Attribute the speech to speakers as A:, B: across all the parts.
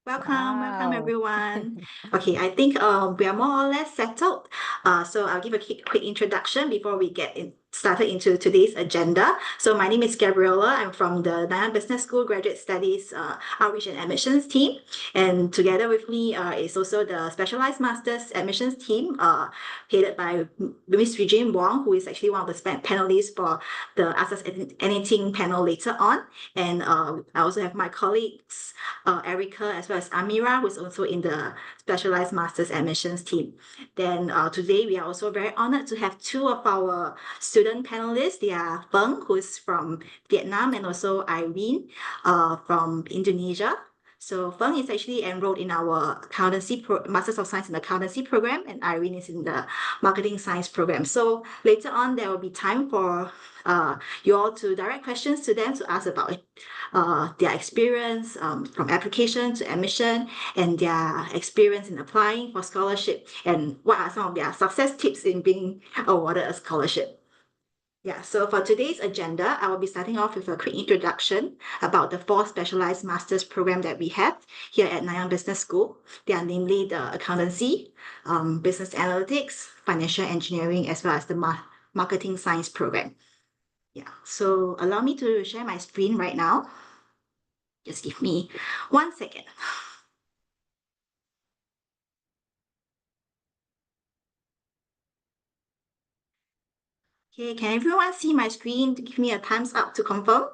A: Welcome
B: Wow.
A: everyone. Okay, I think we are more or less settled. So I'll give a quick introduction before we started into today's agenda. So my name is Gabriella. I'm from the Nanyang Business School Graduate Studies Outreach and Admissions team. And together with me is also the Specialized Masters Admissions team, headed by Ms. Regine Wong, who is actually one of the panelists for the Ask Us Anything panel later on. And I also have my colleagues Erica, as well as Amira, who's also in the Specialized Masters Admissions team. Then today we are also very honored to have two of our student panelists. They are Feng, who's from Vietnam, and also Irene from Indonesia. So Feng is actually enrolled in our Masters of Science in Accountancy program, and Irene is in the Marketing Science program. So later on, there will be time for you all to direct questions to them to ask about their experience from application to admission, and their experience in applying for scholarship, and what are some of their success tips in being awarded a scholarship. Yeah, so for today's agenda, I will be starting off with a quick introduction about the four specialized master's program that we have here at Nanyang Business School. They are namely the accountancy, business analytics, financial engineering, as well as the marketing science program. Yeah, so allow me to share my screen right now. Just give me 1 second. Okay, can everyone see my screen? Give me a thumbs up to confirm.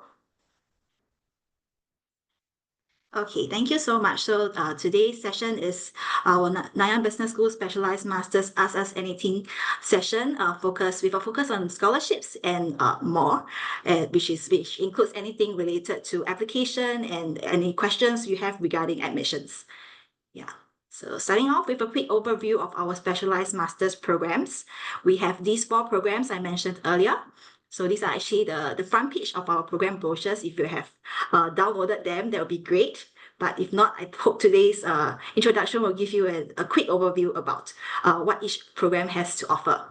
A: Okay, thank you so much. So today's session is our Nanyang Business School Specialized Masters Ask Us Anything session, with a focus on scholarships and more, which includes anything related to application and any questions you have regarding admissions. Yeah. So starting off with a quick overview of our specialized master's programs, we have these four programs I mentioned earlier. So these are actually the front page of our program brochures. If you have downloaded them, that would be great. But if not, I hope today's introduction will give you a quick overview about what each program has to offer.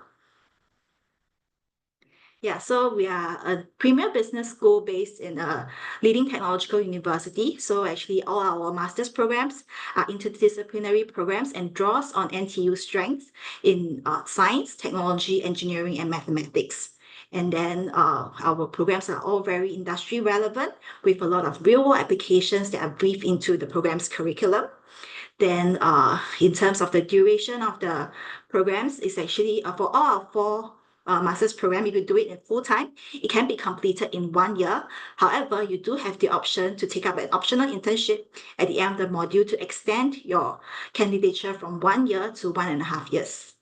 A: Yeah, so we are a premier business school based in a leading technological university. So actually all our master's programs are interdisciplinary programs and draws on NTU strengths in science, technology, engineering, and mathematics. And then our programs are all very industry relevant with a lot of real world applications that are briefed into the program's curriculum. Then in terms of the duration of the programs, it's actually for all our four master's program, if you do it in full time, it can be completed in 1 year. However, you do have the option to take up an optional internship at the end of the module to extend your candidature from 1 year to 1.5 years.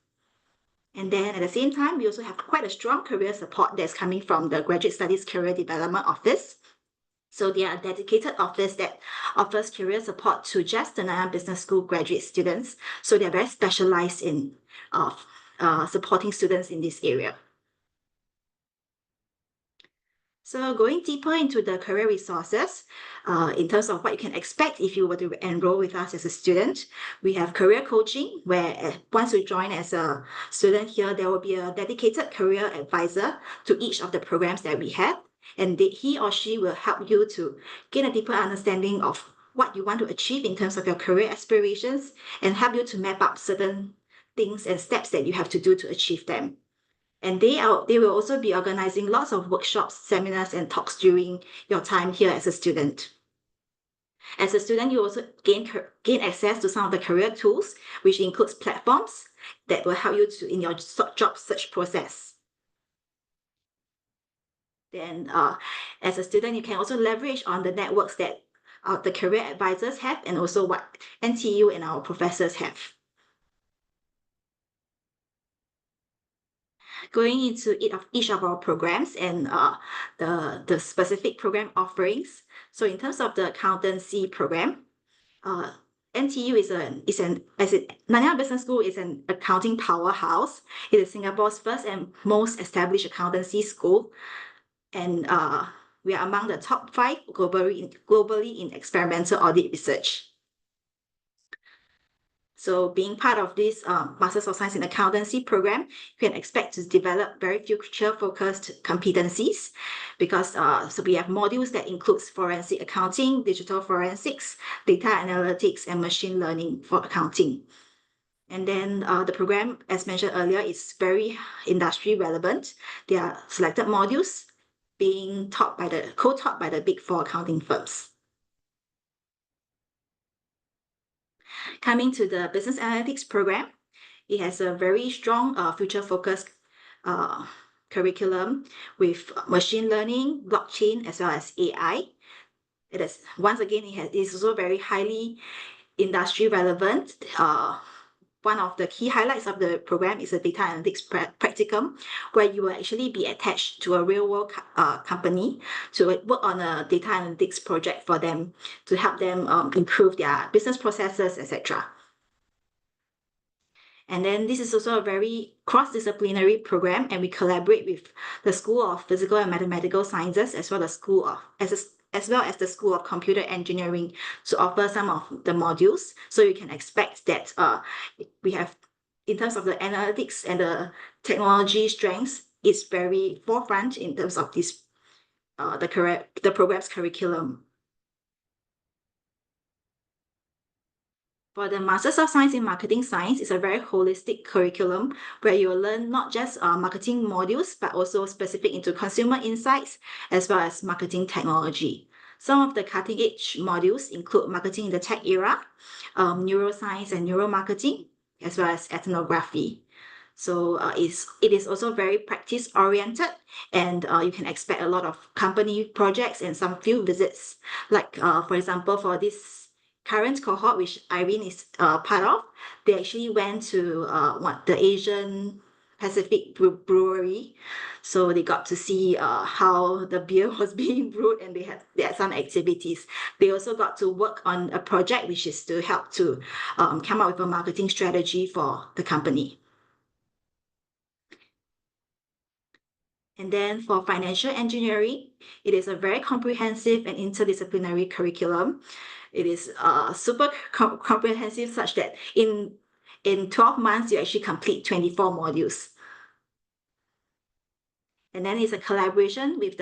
A: And then at the same time, we also have quite a strong career support that's coming from the Graduate Studies Career Development Office. So they are a dedicated office that offers career support to just the Nanyang Business School graduate students. So they're very specialized in supporting students in this area. So going deeper into the career resources, in terms of what you can expect if you were to enroll with us as a student, we have career coaching, where once you join as a student here, there will be a dedicated career advisor to each of the programs that we have. And he or she will help you to gain a deeper understanding of what you want to achieve in terms of your career aspirations and help you to map out certain things and steps that you have to do to achieve them. And they will also be organizing lots of workshops, seminars, and talks during your time here as a student. As a student, you also gain access to some of the career tools, which includes platforms that will help you in your job search process. Then as a student, you can also leverage on the networks that the career advisors have and also what NTU and our professors have. Going into each of our programs and the specific program offerings. So in terms of the accountancy program, NTU Nanyang Business School is an accounting powerhouse. It is Singapore's first and most established accountancy school. And we are among the top 5 globally in experimental audit research. So being part of this Masters of Science in Accountancy program, you can expect to develop very future-focused competencies because so we have modules that includes forensic accounting, digital forensics, data analytics, and machine learning for accounting. And then the program, as mentioned earlier, is very industry relevant. There are selected modules being co-taught by the Big Four accounting firms. Coming to the business analytics program, it has a very strong future-focused curriculum with machine learning, blockchain, as well as AI. It is once again, it is also very highly industry relevant. One of the key highlights of the program is a data analytics practicum, where you will actually be attached to a real-world company to work on a data analytics project for them to help them improve their business processes, etc. And then this is also a very cross-disciplinary program, and we collaborate with the School of Physical and Mathematical Sciences as well as the School of Computer Engineering to offer some of the modules. So you can expect that we have, in terms of the analytics and the technology strengths, it's very forefront in terms of this the program's curriculum. For the Masters of Science in Marketing Science, it's a very holistic curriculum where you will learn not just marketing modules, but also specific into consumer insights as well as marketing technology. Some of the cutting-edge modules include marketing in the tech era, neuroscience and neuromarketing, as well as ethnography. So it is also very practice-oriented, and you can expect a lot of company projects and some field visits. Like, for example, for this current cohort, which Irene is part of, they actually went to the Asian Pacific Brewery. So they got to see how the beer was being brewed, and they had some activities. They also got to work on a project which is to help to come up with a marketing strategy for the company. And then for financial engineering, it is a very comprehensive and interdisciplinary curriculum. It is super comprehensive, such that in 12 months, you actually complete 24 modules. And then it's also a collaboration with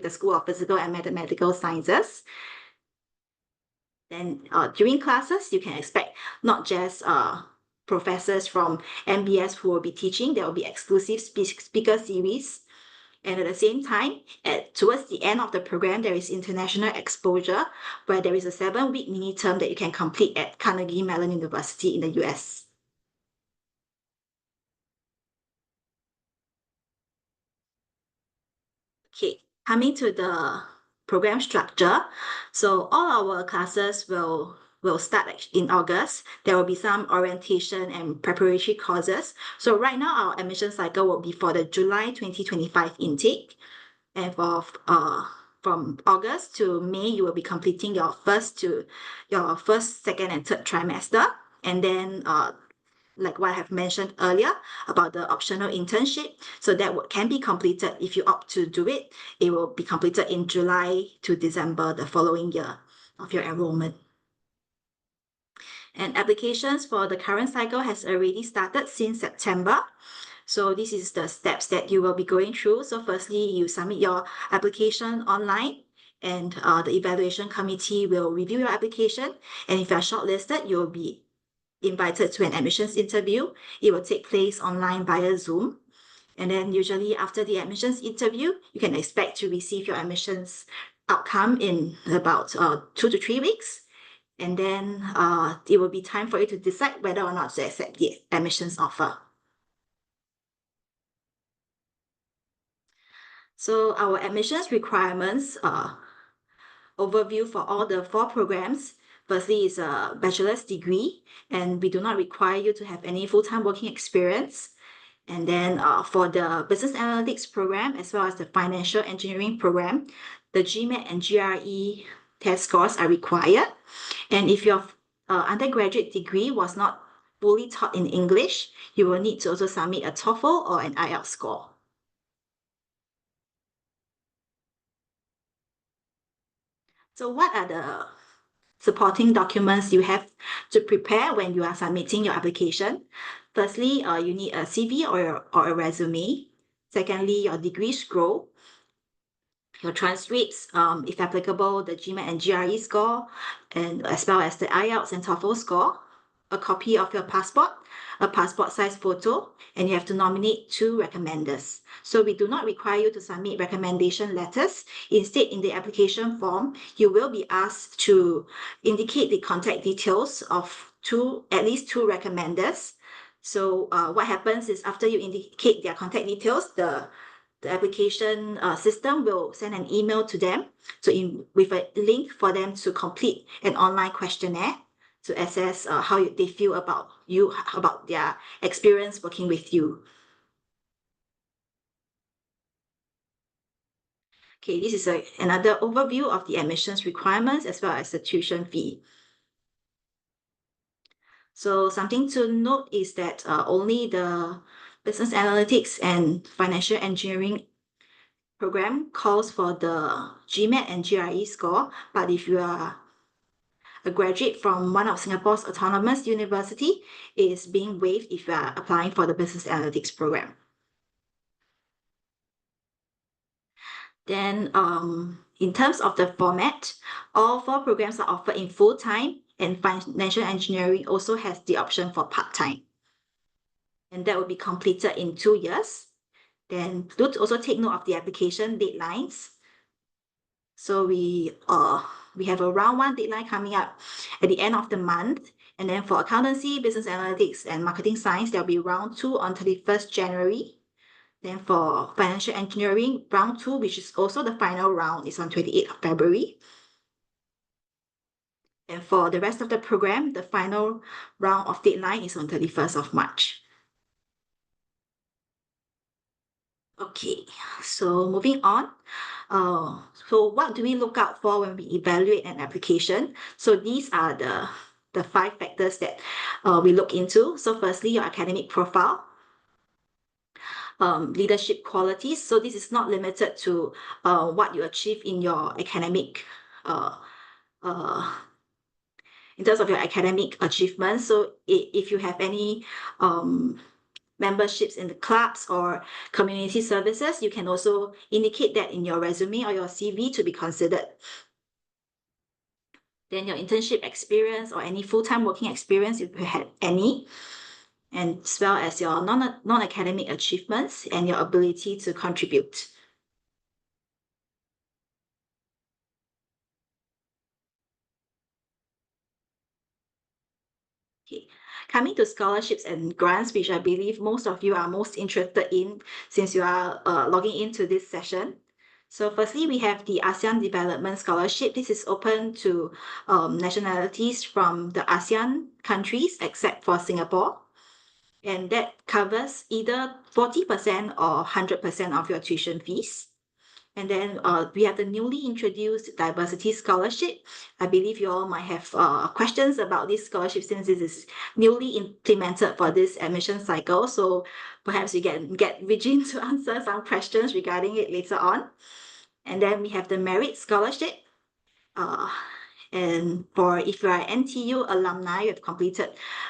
A: the School of Physical and Mathematical Sciences. Then during classes, you can expect not just professors from NBS who will be teaching. There will be exclusive speaker series. And at the same time, towards the end of the program, there is international exposure, where there is a 7-week mini term that you can complete at Carnegie Mellon University in the US. Okay, coming to the program structure. So all our classes will start in August. There will be some orientation and preparatory courses. So right now, our admission cycle will be for the July 2025 intake. And from August to May, you will be completing your first, second, and third trimester. And then like what I have mentioned earlier about the optional internship. So that can be completed if you opt to do it. It will be completed in July to December the following year of your enrollment. And applications for the current cycle has already started since September. So this is the steps that you will be going through. So firstly, you submit your application online, and the evaluation committee will review your application. And if you are shortlisted, you will be invited to an admissions interview. It will take place online via Zoom. And then usually after the admissions interview, you can expect to receive your admissions outcome in about 2 to 3 weeks. And then it will be time for you to decide whether or not to accept the admissions offer. So our admissions requirements overview for all the 4 programs. Firstly is a bachelor's degree, and we do not require you to have any full-time working experience. And then for the business analytics program, as well as the financial engineering program, the GMAT and GRE test scores are required. And if your undergraduate degree was not fully taught in English, you will need to also submit a TOEFL or an IELTS score. So what are the supporting documents you have to prepare when you are submitting your application. Firstly, you need a CV or a resume. Secondly, your degree scroll, your transcripts, if applicable, the GMAT and GRE score, and as well as the IELTS and TOEFL score, a copy of your passport, a passport size photo, and you have to nominate 2 recommenders. So we do not require you to submit recommendation letters. Instead, in the application form, you will be asked to indicate the contact details of at least two recommenders. So what happens is after you indicate their contact details, the application system will send an email to them with a link for them to complete an online questionnaire to assess how they feel about you, about their experience working with you. Okay, this is another overview of the admissions requirements as well as the tuition fee. So something to note is that only the business analytics and financial engineering program calls for the GMAT and GRE score, but if you are a graduate from one of Singapore's autonomous university, it is being waived if you are applying for the business analytics program. Then in terms of the format, all 4 programs are offered in full-time, and financial engineering also has the option for part-time. And that will be completed in 2 years. Then do also take note of the application deadlines. So we have a round 1 deadline coming up at the end of the month. And then for accountancy, business analytics, and marketing science, there'll be round 2 on 31st January. Then for financial engineering, round 2, which is also the final round, is on 28th of February. And for the rest of the program, the final round of deadline is on 31st of March. Okay, so moving on. So what do we look out for when we evaluate an application? So these are the 5 factors that we look into. So firstly, your academic profile, leadership qualities. So this is not limited to what you achieve in your academic, in terms of your academic achievements. So if you have any memberships in the clubs or community services, you can also indicate that in your resume or your CV to be considered. Then your internship experience or any full-time working experience, if you had any, and as well as your non-academic achievements and your ability to contribute. Okay. Coming to scholarships and grants, which I believe most of you are most interested in since you are logging into this session. So firstly, we have the ASEAN Development Scholarship. This is open to nationalities from the ASEAN countries except for Singapore. And that covers either 40% or 100% of your tuition fees. And then we have the newly introduced Diversity Scholarship. I believe you all might have questions about this scholarship since this is newly implemented for this admission cycle. So perhaps you can get Regine to answer some questions regarding it later on. And then we have the Merit Scholarship. And for if you are NTU alumni, you have completed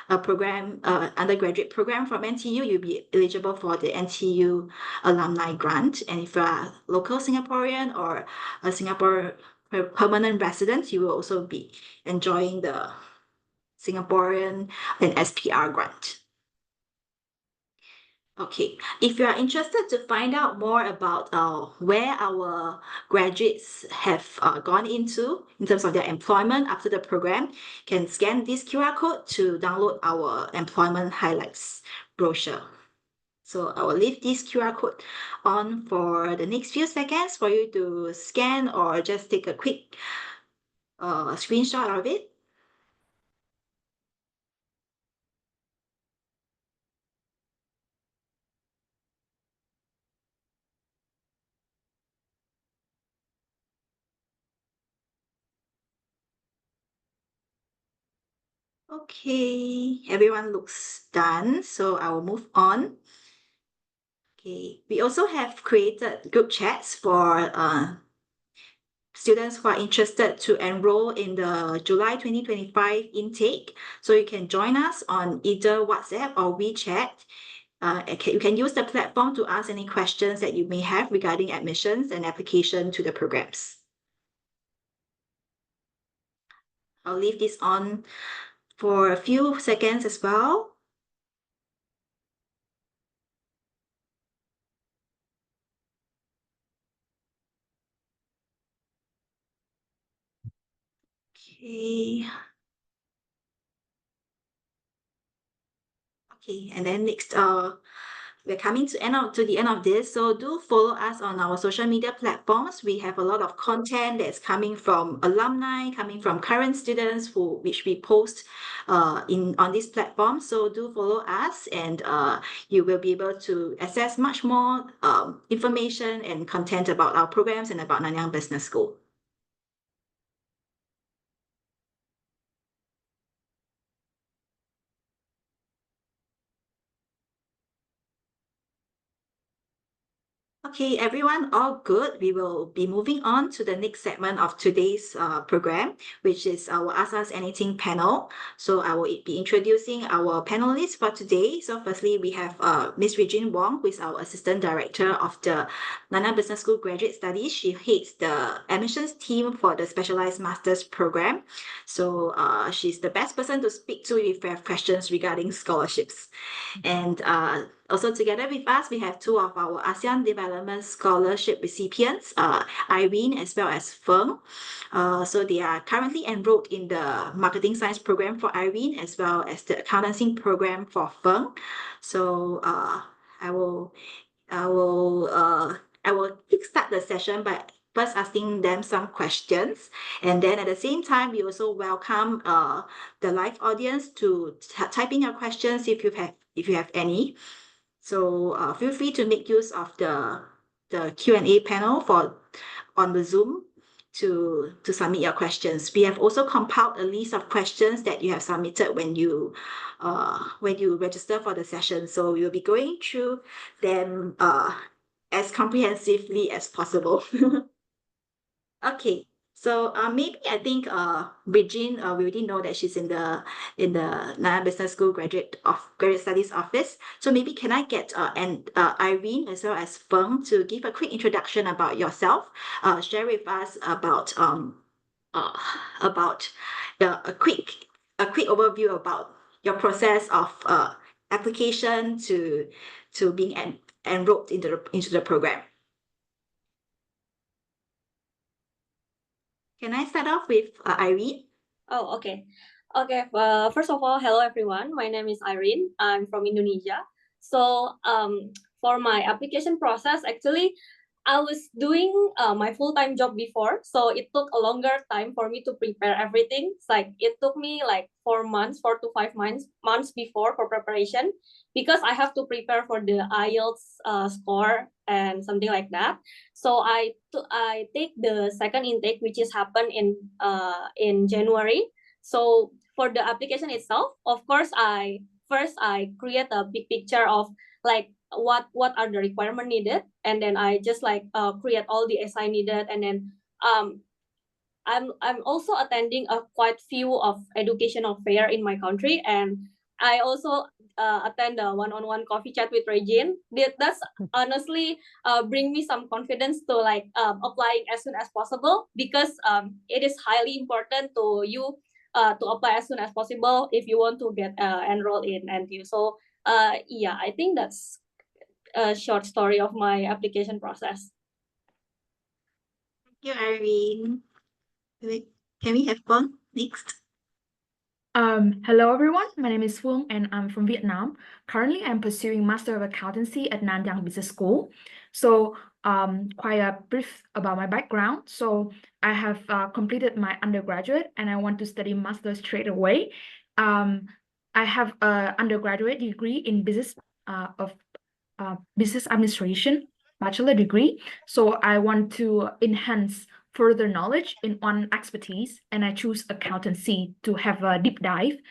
A: a program, undergraduate program from NTU, you'll be eligible for the NTU alumni grant. And if you are a local Singaporean or a Singapore permanent resident, you will also be enjoying the Singaporean and SPR grant. Okay, if you are interested to find out more about where our graduates have gone into in terms of their employment after the program, you can scan this QR code to download our employment highlights brochure. So I will leave this QR code on for the next few seconds for you to scan or just take a quick screenshot of it. Okay, everyone looks done, so I will move on. Okay, we also have created group chats for students who are interested to enroll in the July 2025 intake. So you can join us on either WhatsApp or WeChat. You can use the platform to ask any questions that you may have regarding admissions and application to the programs. I'll leave this on for a few seconds as well. Okay. Okay, and then next, we're coming to the end of this, so do follow us on our social media platforms. We have a lot of content that's coming from alumni, coming from current students which we post on this platform. So do follow us, and you will be able to access much more information and content about our programs and about Nanyang Business School. Okay, everyone, all good. We will be moving on to the next segment of today's program, which is our Ask Us Anything panel. So I will be introducing our panelists for today. So firstly, we have Ms. Regine Wong, who is our Assistant Director of the Nanyang Business School Graduate Studies. She heads the admissions team for the Specialized Master's Program. So she's the best person to speak to if you have questions regarding scholarships. And also together with us, we have two of our ASEAN Development Scholarship recipients, Irene as well as Feng. So they are currently enrolled in the Marketing Science program for Irene as well as the Accountancy program for Feng. So I will kickstart the session by first asking them some questions, and then at the same time we also welcome the live audience to type in your questions if you have any. So feel free to make use of the Q&A panel on the Zoom to submit your questions. We have also compiled a list of questions that you have submitted when you register for the session. So we will be going through them as comprehensively as possible. Okay. So maybe I think Regine, we already know that she's in the Nanyang Business School Graduate Studies office. So maybe can I get Irene as well as Feng to give a quick introduction about yourself, share with us about a quick overview about your process of application to being enrolled into the program. Can I start off with Irene?
B: Oh, okay. Okay, first of all, hello everyone. My name is Irene. I'm from Indonesia. So for my application process, actually, I was doing my full-time job before, so it took a longer time for me to prepare everything. It's like it took me like 4 to 5 months before for preparation, because I have to prepare for the IELTS score and something like that. So I take the second intake, which is happened in January. So for the application itself, of course, I create a big picture of like what are the requirements needed, and then I just like create all the essay needed, and then I'm also attending a quite few of educational fair in my country, and I also attend a one-on-one coffee chat with Regine. That's honestly bring me some confidence to like applying as soon as possible, because it is highly important to you to apply as soon as possible if you want to get enrolled in NTU. So yeah, I think that's a short story of my application process.
A: Thank you, Irene. Can we have Feng next?
C: Hello everyone, my name is Phương and I'm from Vietnam. Currently, I'm pursuing Master of Accountancy at Nanyang Business School. So quite a brief about my background. So I have completed my undergraduate and I want to study master's straight away. I have an undergraduate degree in business administration, bachelor degree. So I want to enhance further knowledge in one expertise, and I choose accountancy to have a deep dive.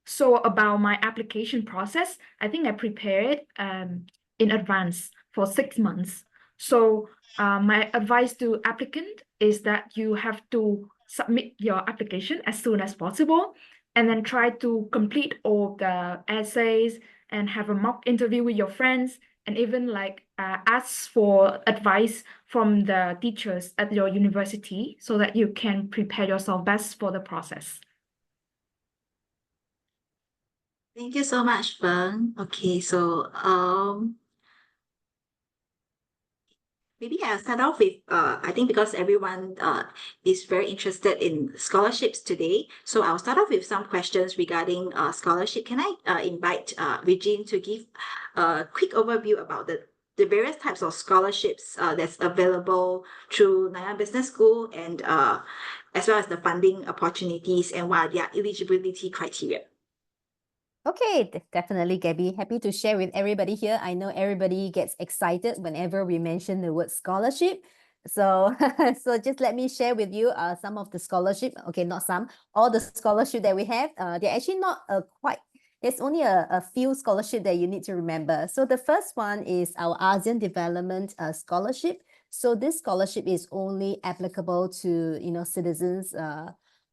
C: So about my application process, I think I prepared in advance for 6 months. So my advice to applicant is that you have to submit your application as soon as possible, and then try to complete all the essays and have a mock interview with your friends, and even like ask for advice from the teachers at your university so that you can prepare yourself best for the process.
A: Thank you so much, Feng. Okay, so maybe I'll start off with I think because everyone is very interested in scholarships today, so I'll start off with some questions regarding scholarship. Can I invite Regine to give a quick overview about the various types of scholarships that's available through Nanyang Business School, and as well as the funding opportunities and what are their eligibility criteria?
D: Okay, definitely, Gabby. Happy to share with everybody here. I know everybody gets excited whenever we mention the word scholarship. So, so just let me share with you some of the scholarship. Okay, not some, all the scholarship that we have. They're actually not quite, there's only a few scholarship that you need to remember. So the first one is our ASEAN Development Scholarship. So this scholarship is only applicable to, citizens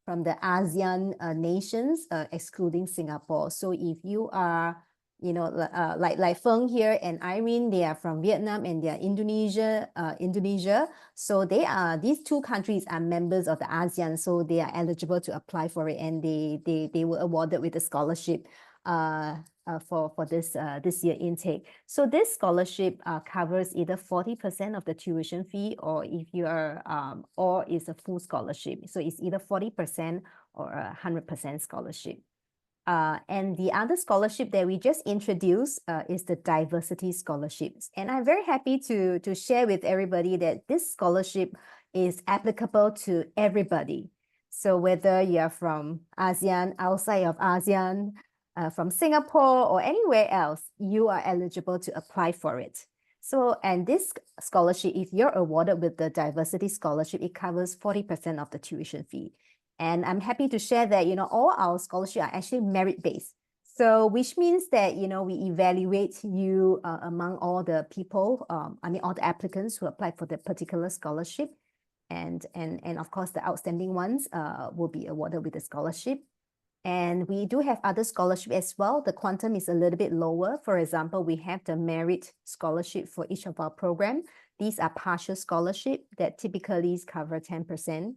D: from the ASEAN nations, excluding Singapore. So if you are, like Feng here and Irene, they are from Vietnam and they are Indonesia. So these two countries are members of the ASEAN, so they are eligible to apply for it, and they were awarded with a scholarship for this year intake. So this scholarship covers either 40% of the tuition fee, or if you are or is a full scholarship. So it's either 40% or 100% scholarship. And the other scholarship that we just introduced is the diversity scholarships. And I'm very happy to share with everybody that this scholarship is applicable to everybody. So whether you're from ASEAN, outside of ASEAN, from Singapore or anywhere else, you are eligible to apply for it. So, and this scholarship, if you're awarded with the diversity scholarship, it covers 40% of the tuition fee. And I'm happy to share that, all our scholarships are actually merit-based. So, which means that, we evaluate you among all the people, all the applicants who apply for the particular scholarship. And of course, the outstanding ones will be awarded with the scholarship. And we do have other scholarship as well. The quantum is a little bit lower. For example, we have the merit scholarship for each of our program. These are partial scholarship that typically cover 10%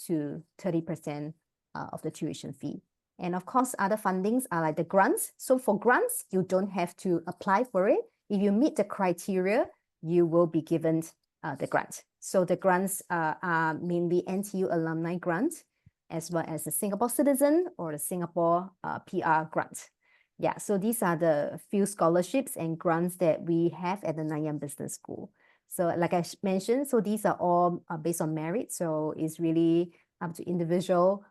D: to 30% of the tuition fee. And of course, other fundings are like the grants. So for grants, you don't have to apply for it. If you meet the criteria, you will be given the grant. So the grants are mainly NTU alumni grants, as well as the Singapore citizen or the Singapore PR grant. Yeah, so these are the few scholarships and grants that we have at the Nanyang Business School. So like I mentioned, so these are all based on merit. So it's really up to individual.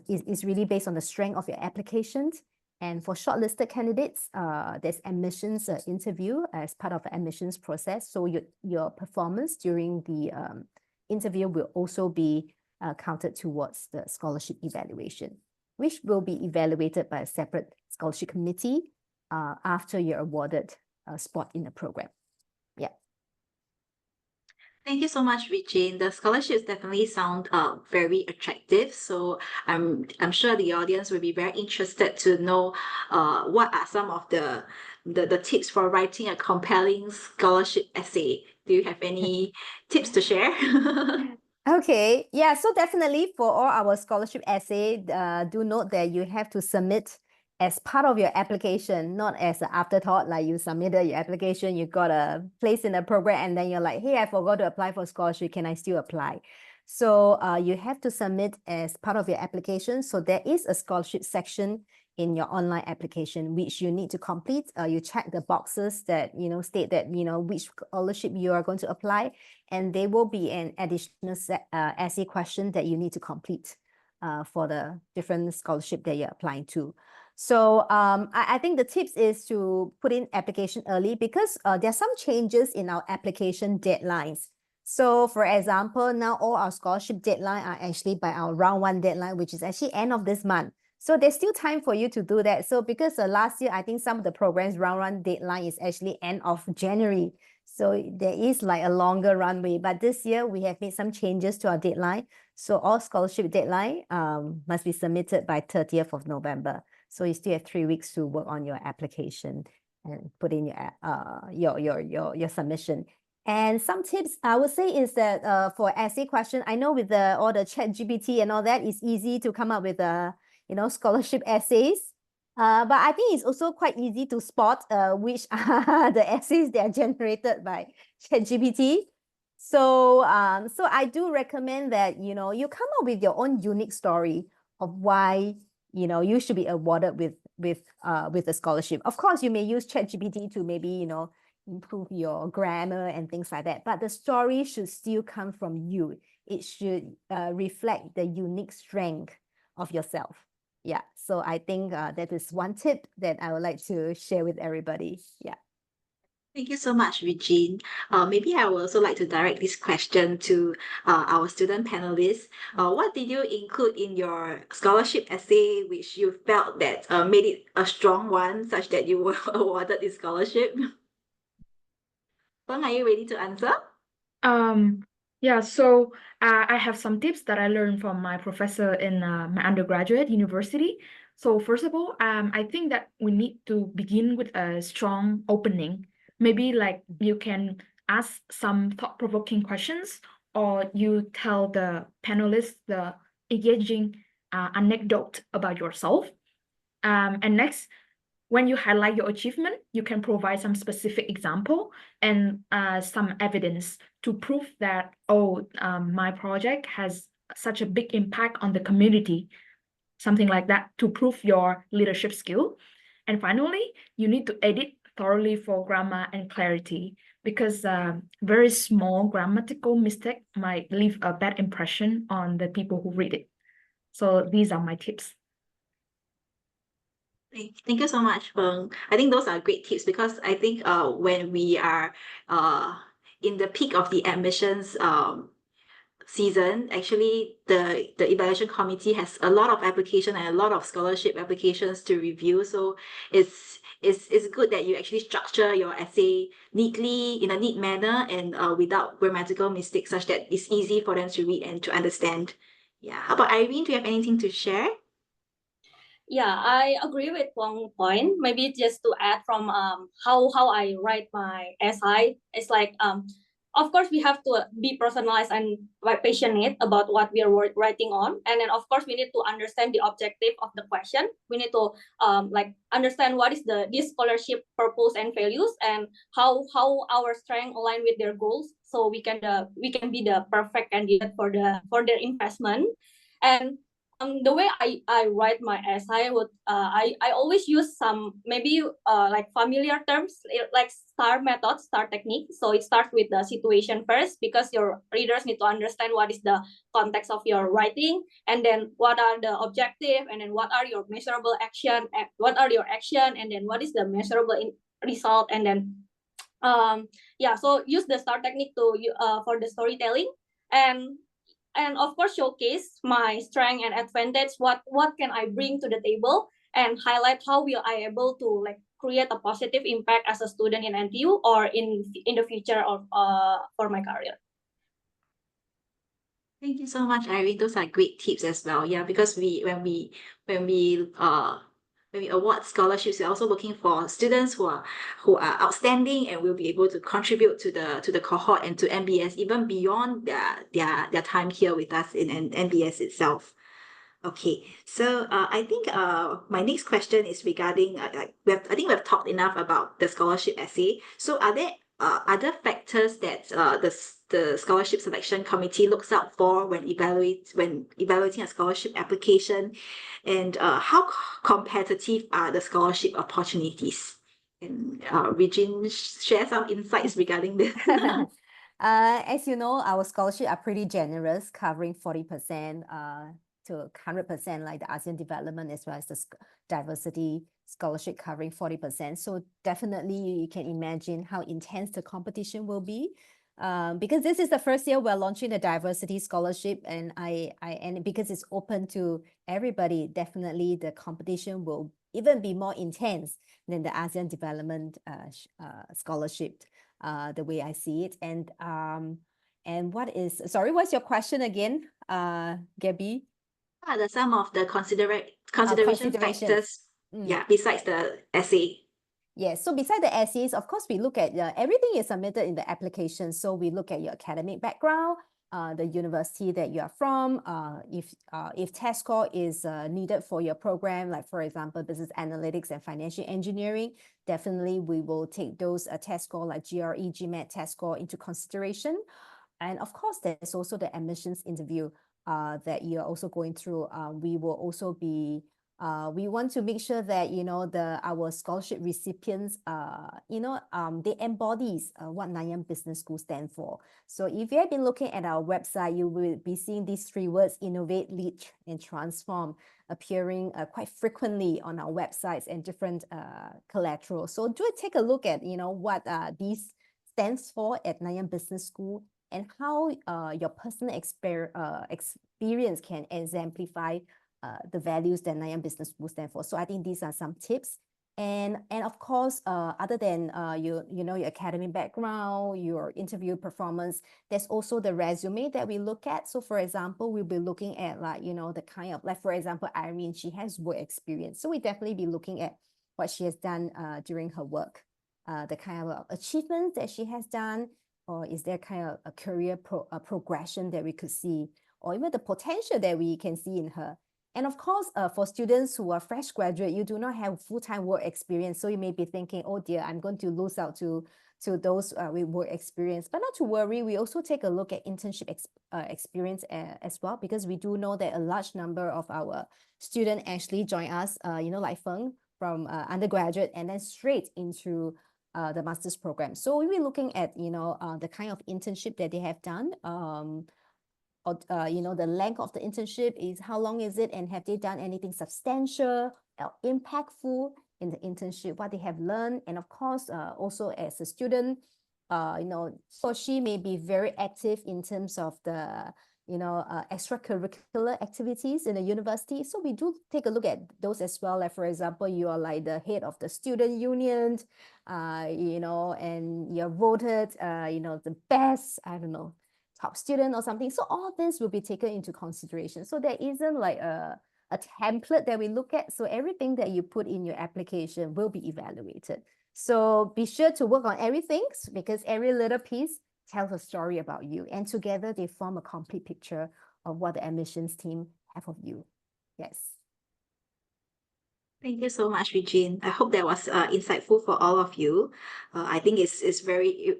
D: It's really based on the strength of your applications. And for shortlisted candidates, there's admissions interview as part of the admissions process. So your performance during the interview will also be counted towards the scholarship evaluation, which will be evaluated by a separate scholarship committee after you're awarded a spot in the program. Yeah.
A: Thank you so much, Regine. The scholarships definitely sound very attractive. So I'm sure the audience will be very interested to know what are some of the tips for writing a compelling scholarship essay. Do you have any tips to share?
D: Okay, yeah, so definitely for all our scholarship essay, do note that you have to submit as part of your application, not as an afterthought, like you submitted your application, you got a place in the program, and then you're like, hey, I forgot to apply for scholarship, can I still apply? So you have to submit as part of your application. So there is a scholarship section in your online application, which you need to complete. You check the boxes that, state that, which scholarship you are going to apply. And there will be an additional essay question that you need to complete for the different scholarship that you're applying to. So I think the tips is to put in application early, because there are some changes in our application deadlines. So for example, now all our scholarship deadline are actually by our round one deadline, which is actually end of this month. So there's still time for you to do that. So because last year, I think some of the programs round one deadline is actually end of January. So there is like a longer runway, but this year we have made some changes to our deadline. So all scholarship deadline must be submitted by 30th of November. So you still have 3 weeks to work on your application and put in your submission. And some tips I would say is that for essay question, I know with all the ChatGPT and all that, it's easy to come up with scholarship essays. But I think it's also quite easy to spot which are the essays that are generated by ChatGPT. So I do recommend that you come up with your own unique story of why you should be awarded with a scholarship. Of course, you may use ChatGPT to maybe improve your grammar and things like that, but the story should still come from you. It should reflect the unique strength of yourself. Yeah, so I think that is one tip that I would like to share with everybody. Yeah.
A: Thank you so much, Regine. Maybe I would also like to direct this question to our student panelists. What did you include in your scholarship essay which you felt that made it a strong one such that you were awarded this scholarship? Feng, are you ready to answer?
C: Yeah, so I have some tips that I learned from my professor in my undergraduate university. So first of all, I think that we need to begin with a strong opening. Maybe like you can ask some thought-provoking questions, or you tell the panelists the engaging anecdote about yourself. And next, when you highlight your achievement, you can provide some specific example and some evidence to prove that, my project has such a big impact on the community, something like that, to prove your leadership skill. And finally, you need to edit thoroughly for grammar and clarity, because very small grammatical mistake might leave a bad impression on the people who read it. So these are my tips.
A: Thank you so much, Feng. I think those are great tips because I think when we are in the peak of the admissions season, actually the evaluation committee has a lot of application and a lot of scholarship applications to review. So it's good that you actually structure your essay neatly in a neat manner and without grammatical mistakes such that it's easy for them to read and to understand. Yeah. How about Irene? Do you have anything to share?
B: Yeah, I agree with one point. Maybe just to add from how I write my essay, it's like of course we have to be personalized and passionate about what we are writing on, and then of course we need to understand the objective of the question. We need to like understand what is this scholarship purpose and values, and how our strength align with their goals, so we can be the perfect candidate for their investment. And the way I write my essay would I always use some maybe like familiar terms like STAR method, STAR technique. So it starts with the situation first, because your readers need to understand what is the context of your writing, and then what are the objective, and then what are your measurable action, what are your action, and then what is the measurable result, and then yeah, so use the STAR technique to for the storytelling, and of course showcase my strength and advantage, what can I bring to the table, and highlight how will I able to like create a positive impact as a student in NTU or in the future of for my career.
A: Thank you so much, Irene. Those are great tips as well. Yeah, because when we award scholarships, we're also looking for students who are outstanding and will be able to contribute to the cohort and to NBS even beyond their time here with us in NBS itself. Okay, so I think my next question is regarding I think we've talked enough about the scholarship essay. So are there other factors that the scholarship selection committee looks out for when evaluating a scholarship application, and how competitive are the scholarship opportunities? And Regine, share some insights regarding this.
D: As you know, our scholarship are pretty generous, covering 40% to 100%, like the ASEAN Development as well as the diversity scholarship covering 40%. So definitely you can imagine how intense the competition will be. Because this is the first year we're launching the diversity scholarship, and and because it's open to everybody, definitely the competition will even be more intense than the ASEAN Development scholarship. the way I see it. And what's your question again, Gabby?
A: What are some of the consideration
D: Considerations.
A: factors, besides the essay?
D: Yes, so beside the essays, of course, we look at everything is submitted in the application. So we look at your academic background, the university that you are from, if test score is needed for your program, like for example, business analytics and financial engineering, definitely we will take those test score like GRE, GMAT test score into consideration. And of course, there's also the admissions interview that you're also going through. We will also be we want to make sure that our scholarship recipients they embodies what Nanyang Business School stand for. So if you have been looking at our website, you will be seeing these three words: innovate, lead, and transform, appearing quite frequently on our websites and different collateral. So do take a look at what these stands for at Nanyang Business School, and how your personal experience can exemplify the values that Nanyang Business School stand for. So I think these are some tips. And of course, other than your academic background, your interview performance, there's also the resume that we look at. So for example, we'll be looking at the kind of, like for example, Irene, she has work experience. So we definitely be looking at what she has done during her work, the kind of achievements that she has done, or is there kind of a career progression that we could see, or even the potential that we can see in her. And of course, for students who are fresh graduate, you do not have full-time work experience. So you may be thinking, oh dear, I'm going to lose out to those with work experience. But not to worry, we also take a look at internship experience as well, because we do know that a large number of our students actually join us, like Feng, from undergraduate and then straight into the master's program. So we'll be looking at, the kind of internship that they have done, or the length of the internship is how long is it, and have they done anything substantial or impactful in the internship, what they have learned. And of course, also as a student, so she may be very active in terms of the extracurricular activities in the university. So we do take a look at those as well. Like for example, you are like the head of the student union, and you're voted, the best, I don't know, top student or something. So all this will be taken into consideration. So there isn't like a template that we look at. So everything that you put in your application will be evaluated. So be sure to work on everything, because every little piece tells a story about you. And together they form a complete picture of what the admissions team have of you. Yes.
A: Thank you so much, Regine. I hope that was insightful for all of you. I think it's very.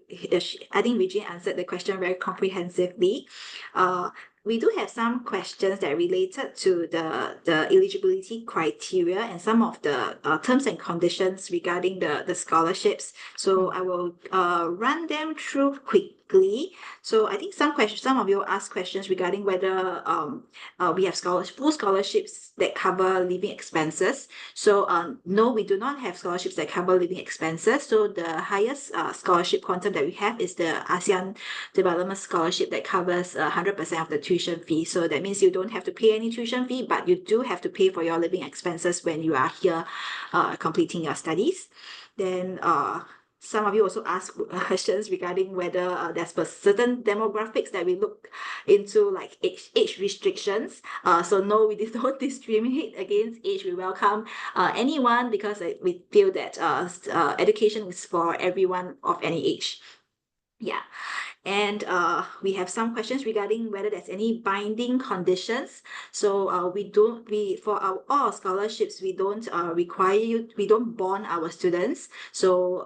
A: I think Regine answered the question very comprehensively. We do have some questions that are related to the eligibility criteria and some of the terms and conditions regarding the scholarships. So I will run them through quickly. So I think some of you asked questions regarding whether we have full scholarships that cover living expenses. So no, we do not have scholarships that cover living expenses. So the highest scholarship quantum that we have is the ASEAN Development Scholarship that covers 100% of the tuition fee. So that means you don't have to pay any tuition fee, but you do have to pay for your living expenses when you are here completing your studies. Then some of you also asked questions regarding whether there's certain demographics that we look into, like age restrictions. So no, we don't discriminate against age. We welcome anyone, because we feel that education is for everyone of any age. Yeah. And we have some questions regarding whether there's any binding conditions. So for all our scholarships, we don't we don't bond our students. So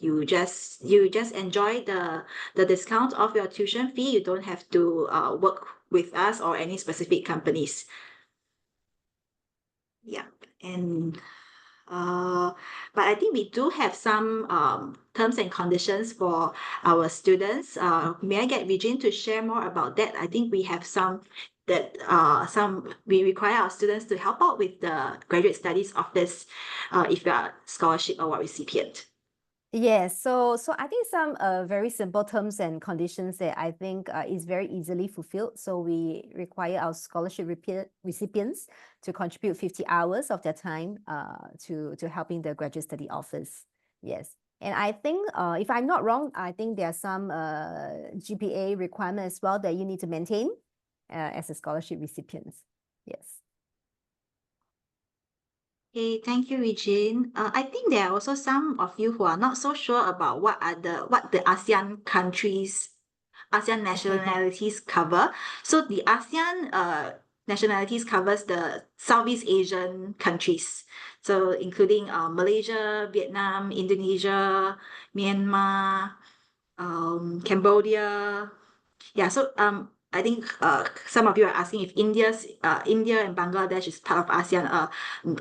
A: you just enjoy the discount of your tuition fee. You don't have to work with us or any specific companies. Yeah. And but I think we do have some terms and conditions for our students. May I get Regine to share more about that? I think we have some that we require our students to help out with the graduate studies office if you are scholarship award recipient.
D: Yes, so I think some very simple terms and conditions that I think is very easily fulfilled. So we require our scholarship recipients to contribute 50 hours of their time to helping the graduate study office. Yes. And I think, if I'm not wrong, I think there are some GPA requirements as well that you need to maintain as a scholarship recipient. Yes.
A: Okay, thank you, Regine. I think there are also some of you who are not so sure about what the ASEAN countries, ASEAN nationalities cover. So the ASEAN nationalities covers the Southeast Asian countries. So including Malaysia, Vietnam, Indonesia, Myanmar, Cambodia. Yeah, so I think some of you are asking if India and Bangladesh is part of ASEAN.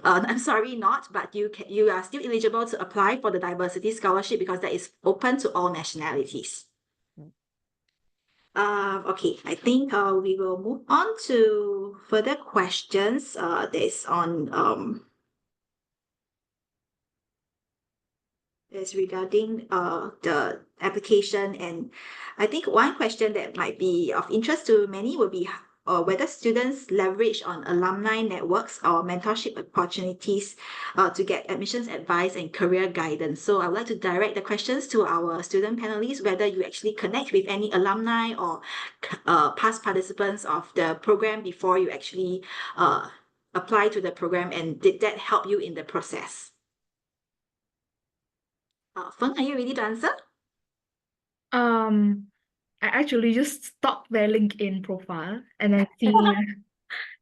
A: I'm sorry, not, but you are still eligible to apply for the diversity scholarship because that is open to all nationalities. Okay, I think we will move on to further questions. That's on is regarding the application, and I think one question that might be of interest to many will be whether students leverage on alumni networks or mentorship opportunities to get admissions advice and career guidance. So I would like to direct the questions to our student panelists, whether you actually connect with any alumni or past participants of the program before you actually apply to the program, and did that help you in the process? Feng, are you ready to answer?
C: I actually just stalked their LinkedIn profile and then see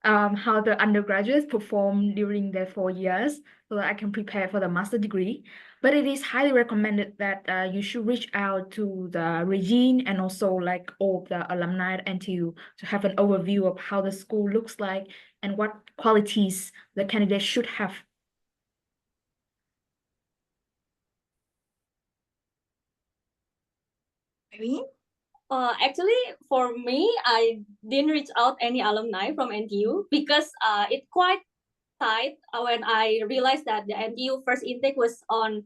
C: how the undergraduates perform during their 4 years so that I can prepare for the master degree. But it is highly recommended that you should reach out to the Regine and also like all the alumni at NTU to have an overview of how the school looks like and what qualities the candidate should have.
A: Irene?
B: Actually, for me, I didn't reach out any alumni from NTU because it quite tight when I realized that the NTU first intake was on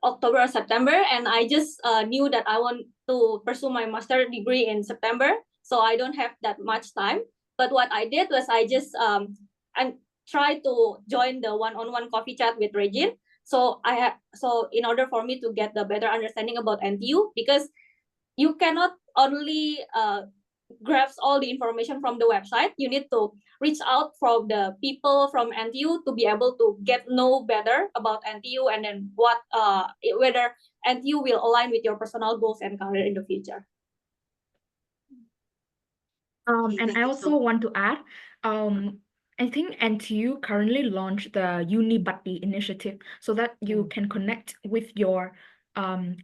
B: October or September, and I just knew that I want to pursue my master degree in September, so I don't have that much time. But what I did was I just I tried to join the one-on-one coffee chat with Regine. So in order for me to get the better understanding about NTU, because you cannot only grasp all the information from the website. You need to reach out from the people from NTU to be able to get know better about NTU, and then whether NTU will align with your personal goals and career in the future.
A: Okay,
C: And
A: thank
C: I
A: you
C: also
A: so
C: want to add, I think NTU currently launched the UniBuddy initiative so that you can connect with your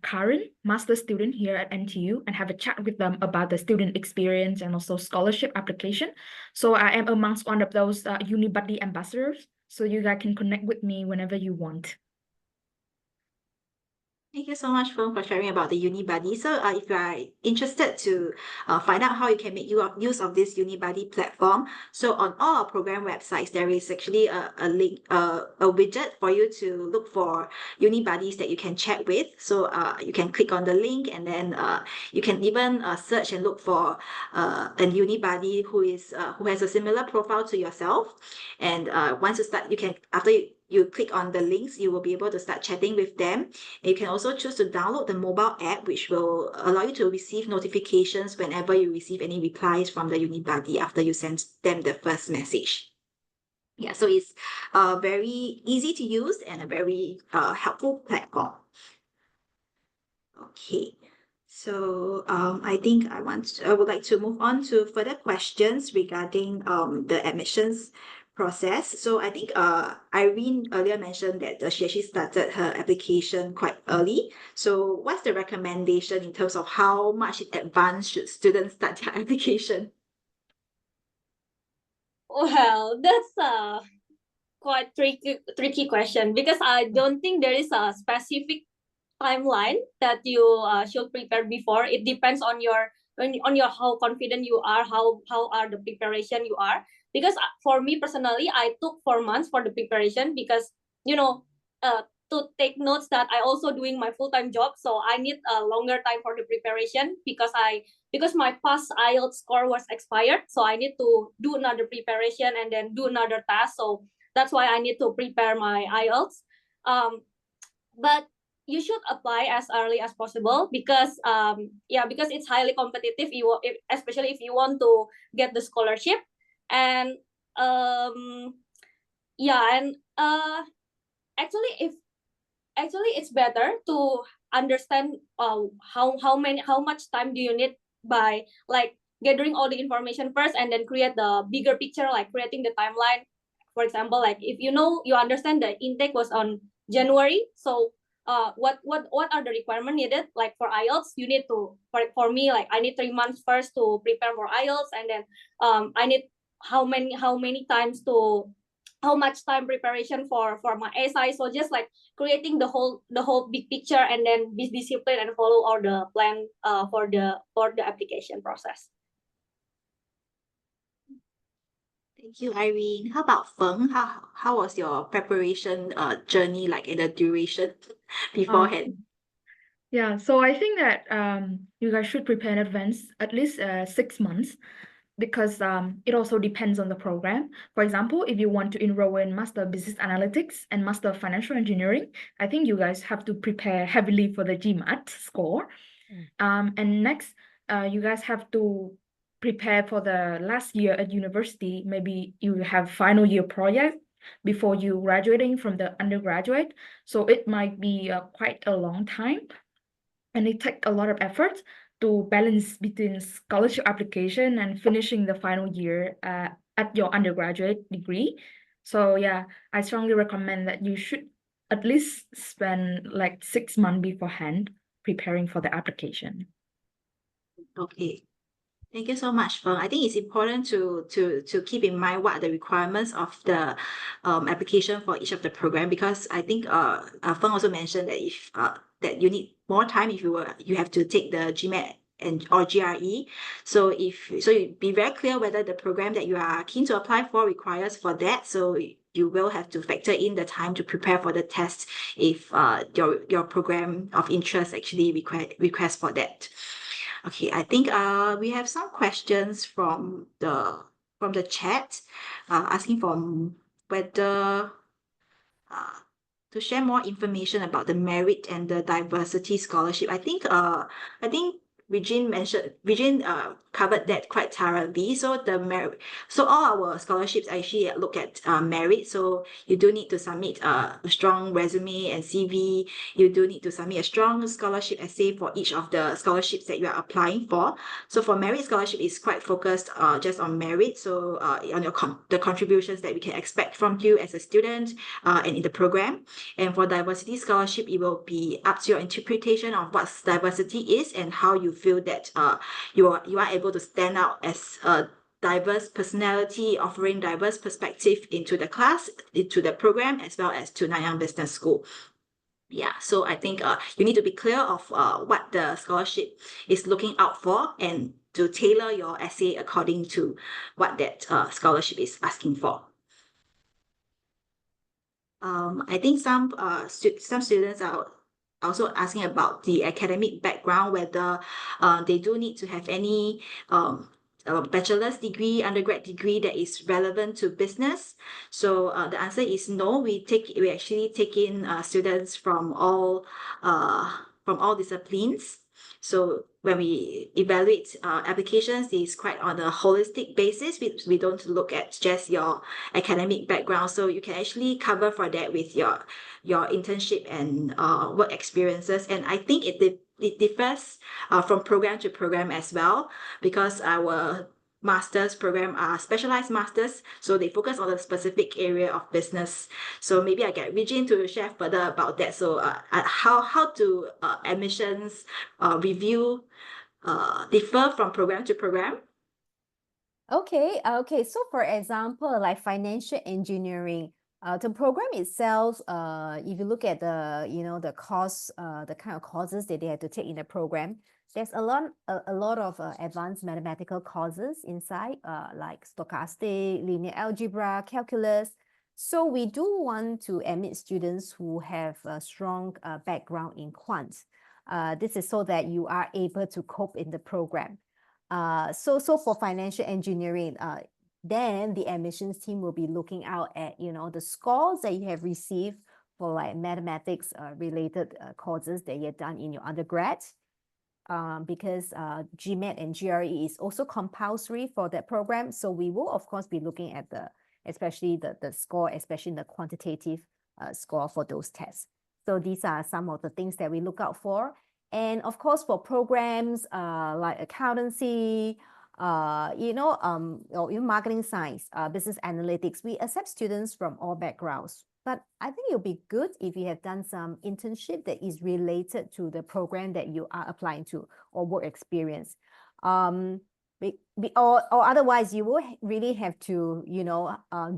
C: current master student here at NTU and have a chat with them about the student experience and also scholarship application. So I am amongst one of those UniBuddy ambassadors, so you guys can connect with me whenever you want.
A: Thank you so much, Feng, for sharing about the UniBuddy. So if you are interested to find out how you can make use of this UniBuddy platform, so on all our program websites, there is actually a link, a widget for you to look for UniBuddies that you can chat with. So you can click on the link, and then you can even search and look for a UniBuddy who has a similar profile to yourself. And once you start, after you click on the links, you will be able to start chatting with them. You can also choose to download the mobile app, which will allow you to receive notifications whenever you receive any replies from the UniBuddy after you send them the first message. Yeah, so it's very easy to use and a very helpful platform. Okay, so I think I would like to move on to further questions regarding the admissions process. So I think Irene earlier mentioned that she actually started her application quite early. So what's the recommendation in terms of how much in advance should students start their application?
B: Well, that's a quite tricky question because I don't think there is a specific timeline that you should prepare before. It depends on your how confident you are, how are the preparation you are. Because for me personally, I took 4 months for the preparation because to take notes that I also doing my full-time job, so I need a longer time for the preparation because my past IELTS score was expired, so I need to do another preparation and then do another task. So that's why I need to prepare my IELTS. But you should apply as early as possible because because it's highly competitive. Especially if you want to get the scholarship, and actually it's better to understand how much time do you need by like gathering all the information first and then create the bigger picture, like creating the timeline. For example, like if you understand the intake was on January, so what are the requirements needed? Like for IELTS, you need to for me, like I need 3 months first to prepare for IELTS, and then I need how many times to how much time preparation for my SI. So just like creating the whole big picture and then be disciplined and follow all the plan for the application process.
A: Thank you, Irene. How about Feng? How was your preparation journey like in the duration beforehand?
C: Yeah, so I think that you guys should prepare in advance at least 6 months, because it also depends on the program. For example, if you want to enroll in Master of Business Analytics and Master of Financial Engineering, I think you guys have to prepare heavily for the GMAT score. And next, you guys have to prepare for the last year at university. Maybe you have final year project before you graduating from the undergraduate. So it might be quite a long time, and it takes a lot of effort to balance between scholarship application and finishing the final year at your undergraduate degree. So yeah, I strongly recommend that you should at least spend like 6 months beforehand preparing for the application.
A: Okay. Thank you so much, Feng. I think it's important to keep in mind what are the requirements of the application for each of the program, because I think Feng also mentioned that if that you need more time if you have to take the GMAT or GRE. So you be very clear whether the program that you are keen to apply for requires for that. So you will have to factor in the time to prepare for the test if your program of interest actually requests for that. Okay, I think we have some questions from the chat asking for whether to share more information about the merit and the diversity scholarship. I think Regine covered that quite thoroughly. So the merit, so all our scholarships actually look at merit. So you do need to submit a strong resume and CV. You do need to submit a strong scholarship essay for each of the scholarships that you are applying for. So for merit scholarship, is quite focused just on merit. So on the contributions that we can expect from you as a student and in the program. And for diversity scholarship, it will be up to your interpretation of what diversity is and how you feel that you are able to stand out as a diverse personality, offering diverse perspective into the class, into the program, as well as to Nanyang Business School. Yeah, so I think you need to be clear of what the scholarship is looking out for and to tailor your essay according to what that scholarship is asking for. I think some students are also asking about the academic background, whether they do need to have any bachelor's degree, undergrad degree that is relevant to business. So the answer is no. We actually take in students from all disciplines. So when we evaluate applications, it's quite on a holistic basis. We don't look at just your academic background. So you can actually cover for that with your internship and work experiences. And I think it differs from program to program as well, because our master's program are specialized masters, so they focus on a specific area of business. So maybe I get Regine to share further about that. So how do admissions review differ from program to program?
D: Okay, so for example, like financial engineering, the program itself, if you look at the course, the kind of courses that they have to take in the program, there's a lot of advanced mathematical courses inside, like stochastic, linear algebra, calculus. So we do want to admit students who have a strong background in quant. This is so that you are able to cope in the program. So for financial engineering, then the admissions team will be looking out at the scores that you have received for like mathematics related courses that you've done in your undergrad. Because GMAT and GRE is also compulsory for that program. So we will, of course, be looking at especially the score, especially the quantitative score for those tests. So these are some of the things that we look out for. And of course, for programs like accountancy, or in marketing science, business analytics, we accept students from all backgrounds. But I think it'll be good if you have done some internship that is related to the program that you are applying to, or work experience. Or otherwise, you will really have to,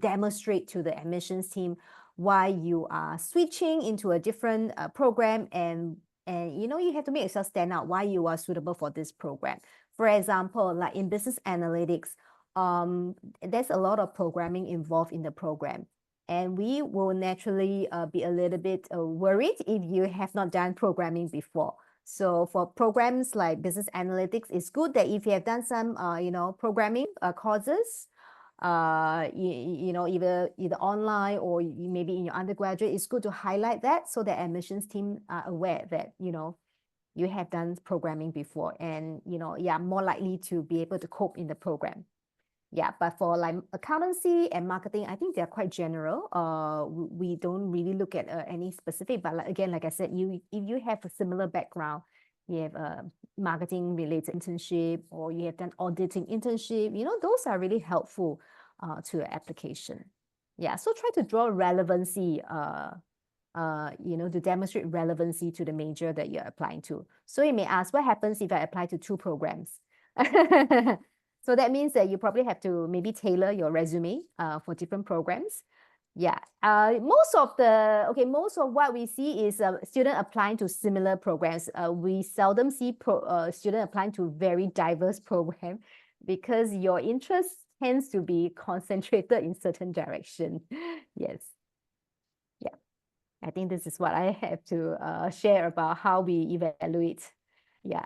D: demonstrate to the admissions team why you are switching into a different program, and you have to make yourself stand out why you are suitable for this program. For example, like in business analytics, there's a lot of programming involved in the program. And we will naturally be a little bit worried if you have not done programming before. So for programs like business analytics, it's good that if you have done some, programming courses, either online or maybe in your undergraduate, it's good to highlight that so that admissions team are aware that, you have done programming before, and, more likely to be able to cope in the program. Yeah, but for like accountancy and marketing, I think they're quite general. We don't really look at any specific, but like I said, if you have a similar background, you have a marketing related internship, or you have done auditing internship, those are really helpful to your application. Yeah, so try to draw relevancy, to demonstrate relevancy to the major that you're applying to. So you may ask, what happens if I apply to 2 programs? So that means that you probably have to maybe tailor your resume for different programs. Yeah. Most of what we see is student applying to similar programs. We seldom see student applying to very diverse programs because your interest tends to be concentrated in certain direction. Yes. Yeah. I think this is what I have to share about how we evaluate. Yeah.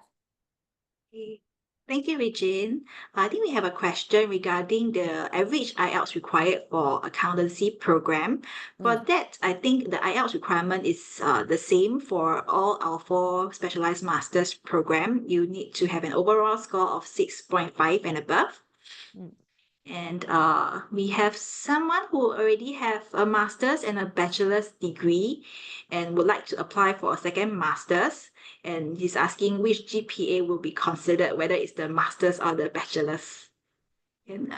A: Thank you, Regine. I think we have a question regarding the average IELTS required for accountancy program. For that, I think the IELTS requirement is the same for all our 4 specialized masters program. You need to have an overall score of 6.5 and above. And we have someone who already have a master's and a bachelor's degree and would like to apply for a second master's. And he's asking which GPA will be considered, whether it's the master's or the bachelor's. And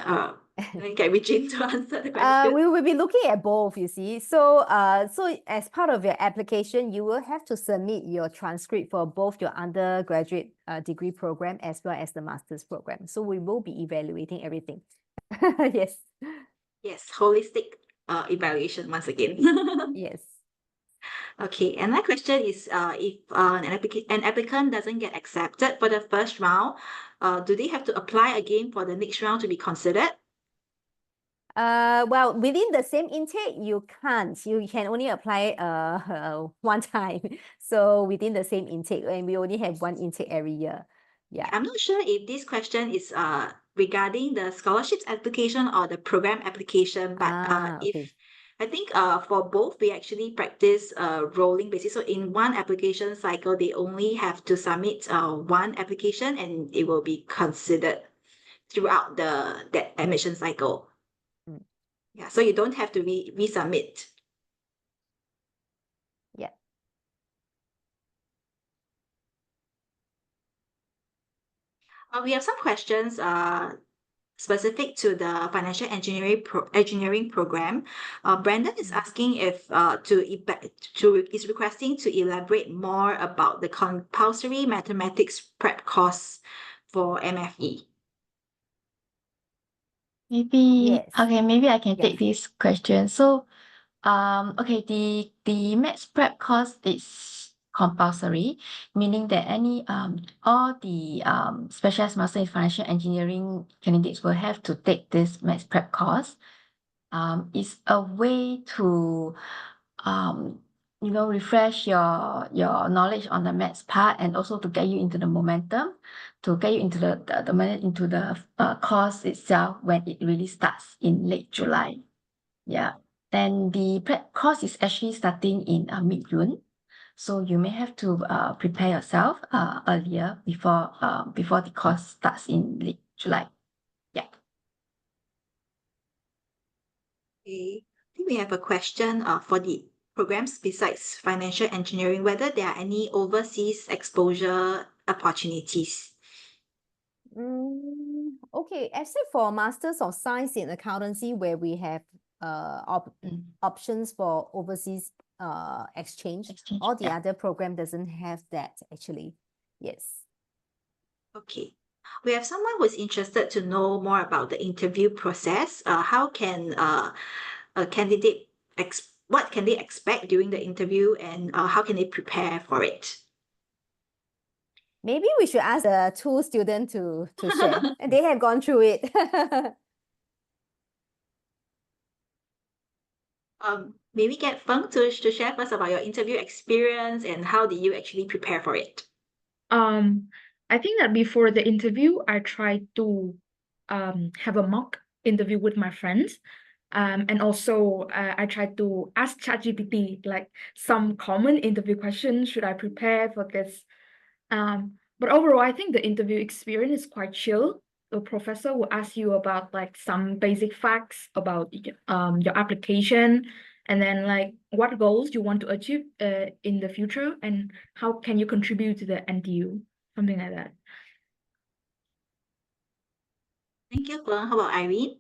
A: get Regine to answer the question.
D: We will be looking at both, you see. So as part of your application, you will have to submit your transcript for both your undergraduate degree program as well as the master's program. So we will be evaluating everything. Yes.
A: Yes, holistic evaluation once again.
D: Yes.
A: Okay, and my question is, if an applicant doesn't get accepted for the first round, do they have to apply again for the next round to be considered?
D: Well, within the same intake, you can't. You can only apply one time. So within the same intake, and we only have one intake every year. Yeah.
A: I'm not sure if this question is regarding the scholarships application or the program application, but
D: Okay.
A: I think for both, we actually practice rolling basis. So in one application cycle, they only have to submit one application and it will be considered throughout that admission cycle. Yeah, so you don't have to resubmit.
D: Yeah.
A: We have some questions specific to the financial engineering program. Brandon is asking if is requesting to elaborate more about the compulsory mathematics prep course for MFE.
E: Maybe
D: Yes.
E: okay, maybe I can
D: Yes.
E: take this question. So, okay, the maths prep course is compulsory, meaning that all the specialized master in financial engineering candidates will have to take this maths prep course. It's a way to refresh your knowledge on the maths part, and also to get you into the momentum, to get you into the course itself when it really starts in late July. Yeah. Then the prep course is actually starting in mid-June. So you may have to prepare yourself earlier before the course starts in late July. Yeah.
A: Okay. I think we have a question for the programs besides financial engineering, whether there are any overseas exposure opportunities.
D: Okay, except for Masters of Science in Accountancy, where we have options for overseas exchange, all the
E: yeah.
D: other program doesn't have that actually. Yes.
A: Okay. We have someone who's interested to know more about the interview process. How can a candidate what can they expect during the interview, and how can they prepare for it?
D: Maybe we should ask the two students to share. They have gone through it.
A: Maybe get Feng to share first about your interview experience and how did you actually prepare for it?
C: I think that before the interview, I tried to have a mock interview with my friends. And also I tried to ask ChatGPT like some common interview questions. Should I prepare for this? But overall, I think the interview experience is quite chill. The professor will ask you about like some basic facts about your application, and then like what goals you want to achieve in the future, and how can you contribute to the NTU, something like that.
A: Thank you, Feng. How about Irene?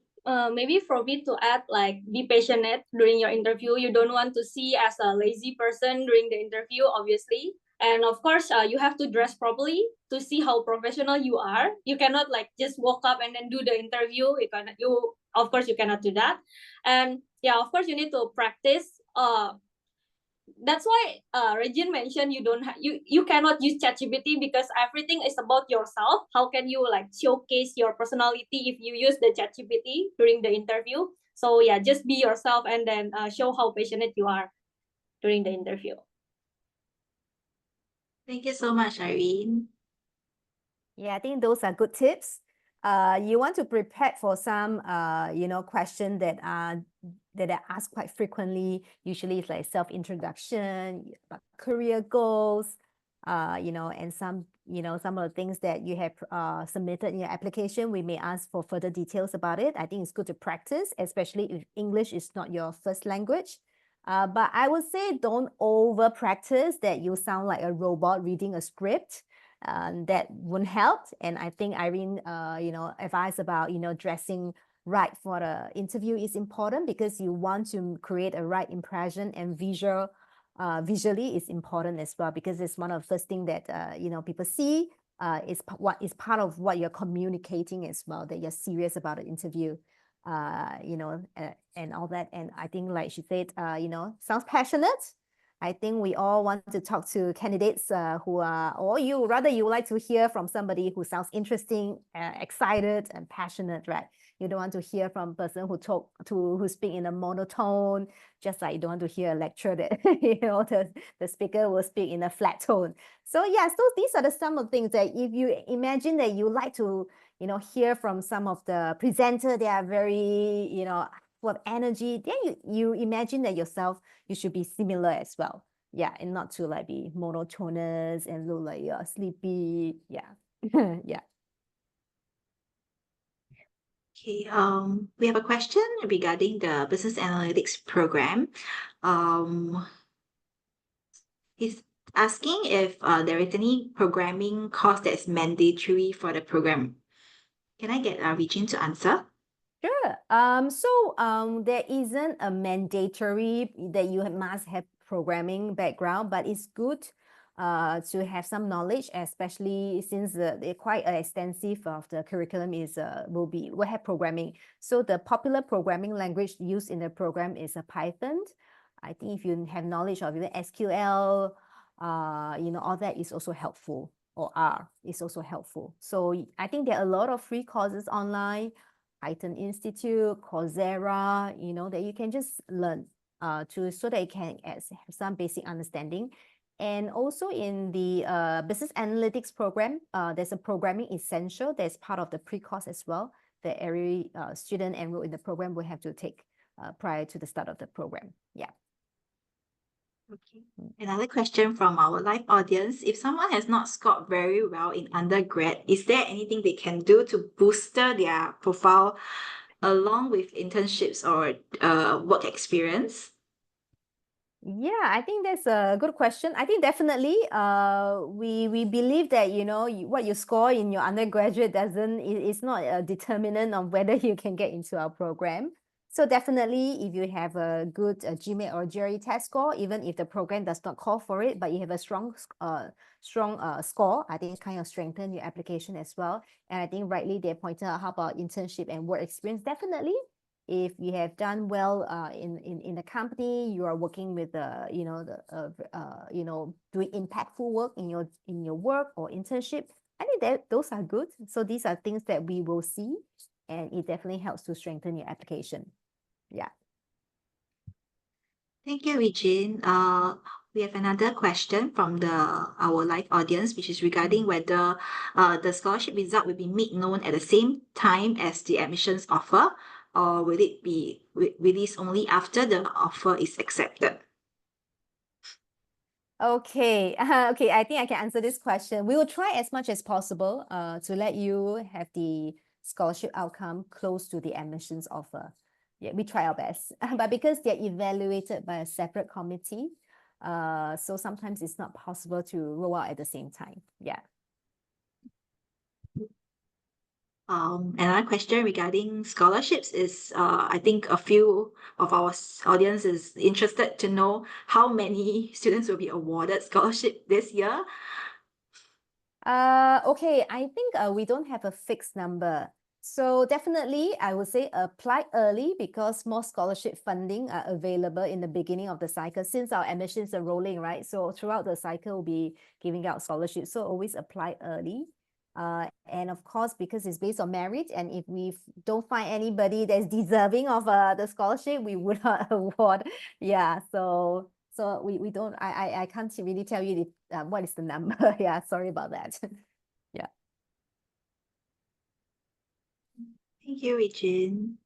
B: Maybe for me to add, like, be passionate during your interview. You don't want to see as a lazy person during the interview, obviously. And of course, you have to dress properly to see how professional you are. You cannot like just walk up and then do the interview. Of course you cannot do that. And yeah, of course you need to practice. That's why Regine mentioned you cannot use ChatGPT because everything is about yourself. How can you like showcase your personality if you use the ChatGPT during the interview? So yeah, just be yourself and then show how passionate you are during the interview.
A: Thank you so much, Irene.
D: Yeah, I think those are good tips. You want to prepare for some, question that are asked quite frequently. Usually, it's like self-introduction, career goals, and some of the things that you have submitted in your application. We may ask for further details about it. I think it's good to practice, especially if English is not your first language. But I would say don't over practice that you sound like a robot reading a script. That wouldn't help. And I think Irene, advice about, dressing right for the interview is important because you want to create a right impression, and visually is important as well because it's one of the first things that, people see. Is what is part of what you're communicating as well, that you're serious about the interview, and all that. And I think, like she said, sounds passionate. I think we all want to talk to candidates who are, or you like to hear from somebody who sounds interesting, excited, and passionate, right? You don't want to hear from a person who speak in a monotone, just like you don't want to hear a lecture that the speaker will speak in a flat tone. So yes, these are some of the things that if you imagine that you like to, hear from some of the presenter, they are very, full of energy, then you imagine that yourself, you should be similar as well. Yeah, and not to like be monotonous and look like you're sleepy. Yeah. Yeah.
A: Okay, we have a question regarding the business analytics program. He's asking if there is any programming course that's mandatory for the program. Can I get Regine to answer?
D: Sure. There isn't a mandatory that you must have programming background, but it's good to have some knowledge, especially since they're quite extensive of the curriculum will have programming. So the popular programming language used in the program is Python. I think if you have knowledge of even SQL, all that is also helpful, or R is also helpful. So I think there are a lot of free courses online. Python Institute, Coursera, that you can just learn so that you can have some basic understanding. And also in the business analytics program, there's a programming essential that's part of the pre-course as well, that every student enrolled in the program will have to take prior to the start of the program. Yeah.
A: Okay. Another question from our live audience. If someone has not scored very well in undergrad, is there anything they can do to booster their profile along with internships or work experience?
D: Yeah, I think that's a good question. I think definitely we believe that, you know, what you score in your undergraduate is not a determinant of whether you can get into our program. So definitely, if you have a good GMAT or GRE test score, even if the program does not call for it, but you have a strong score, I think it kind of strengthen your application as well. And I think rightly they pointed out how about internship and work experience. Definitely, if you have done well in the company, you are working with you know, doing impactful work in your work or internship, I think that those are good. So these are things that we will see, and it definitely helps to strengthen your application. Yeah.
A: Thank you, Regine. We have another question from our live audience, which is regarding whether the scholarship result will be made known at the same time as the admissions offer, or will it be released only after the offer is accepted?
D: Okay. Okay, I think I can answer this question. We will try as much as possible to let you have the scholarship outcome close to the admissions offer. Yeah, we try our best. But because they're evaluated by a separate committee, so sometimes it's not possible to roll out at the same time. Yeah.
A: Another question regarding scholarships is, I think a few of our audience is interested to know how many students will be awarded scholarship this year.
D: Okay, I think we don't have a fixed number. So definitely, I would say apply early because more scholarship funding are available in the beginning of the cycle since our admissions are rolling, right? So throughout the cycle, we'll be giving out scholarships. So always apply early. And of course, because it's based on merit, and if we don't find anybody that's deserving of the scholarship, we would not award. Yeah, so we don't, I can't really tell you what is the number. Yeah, sorry about that. Yeah.
A: Thank you, Regine.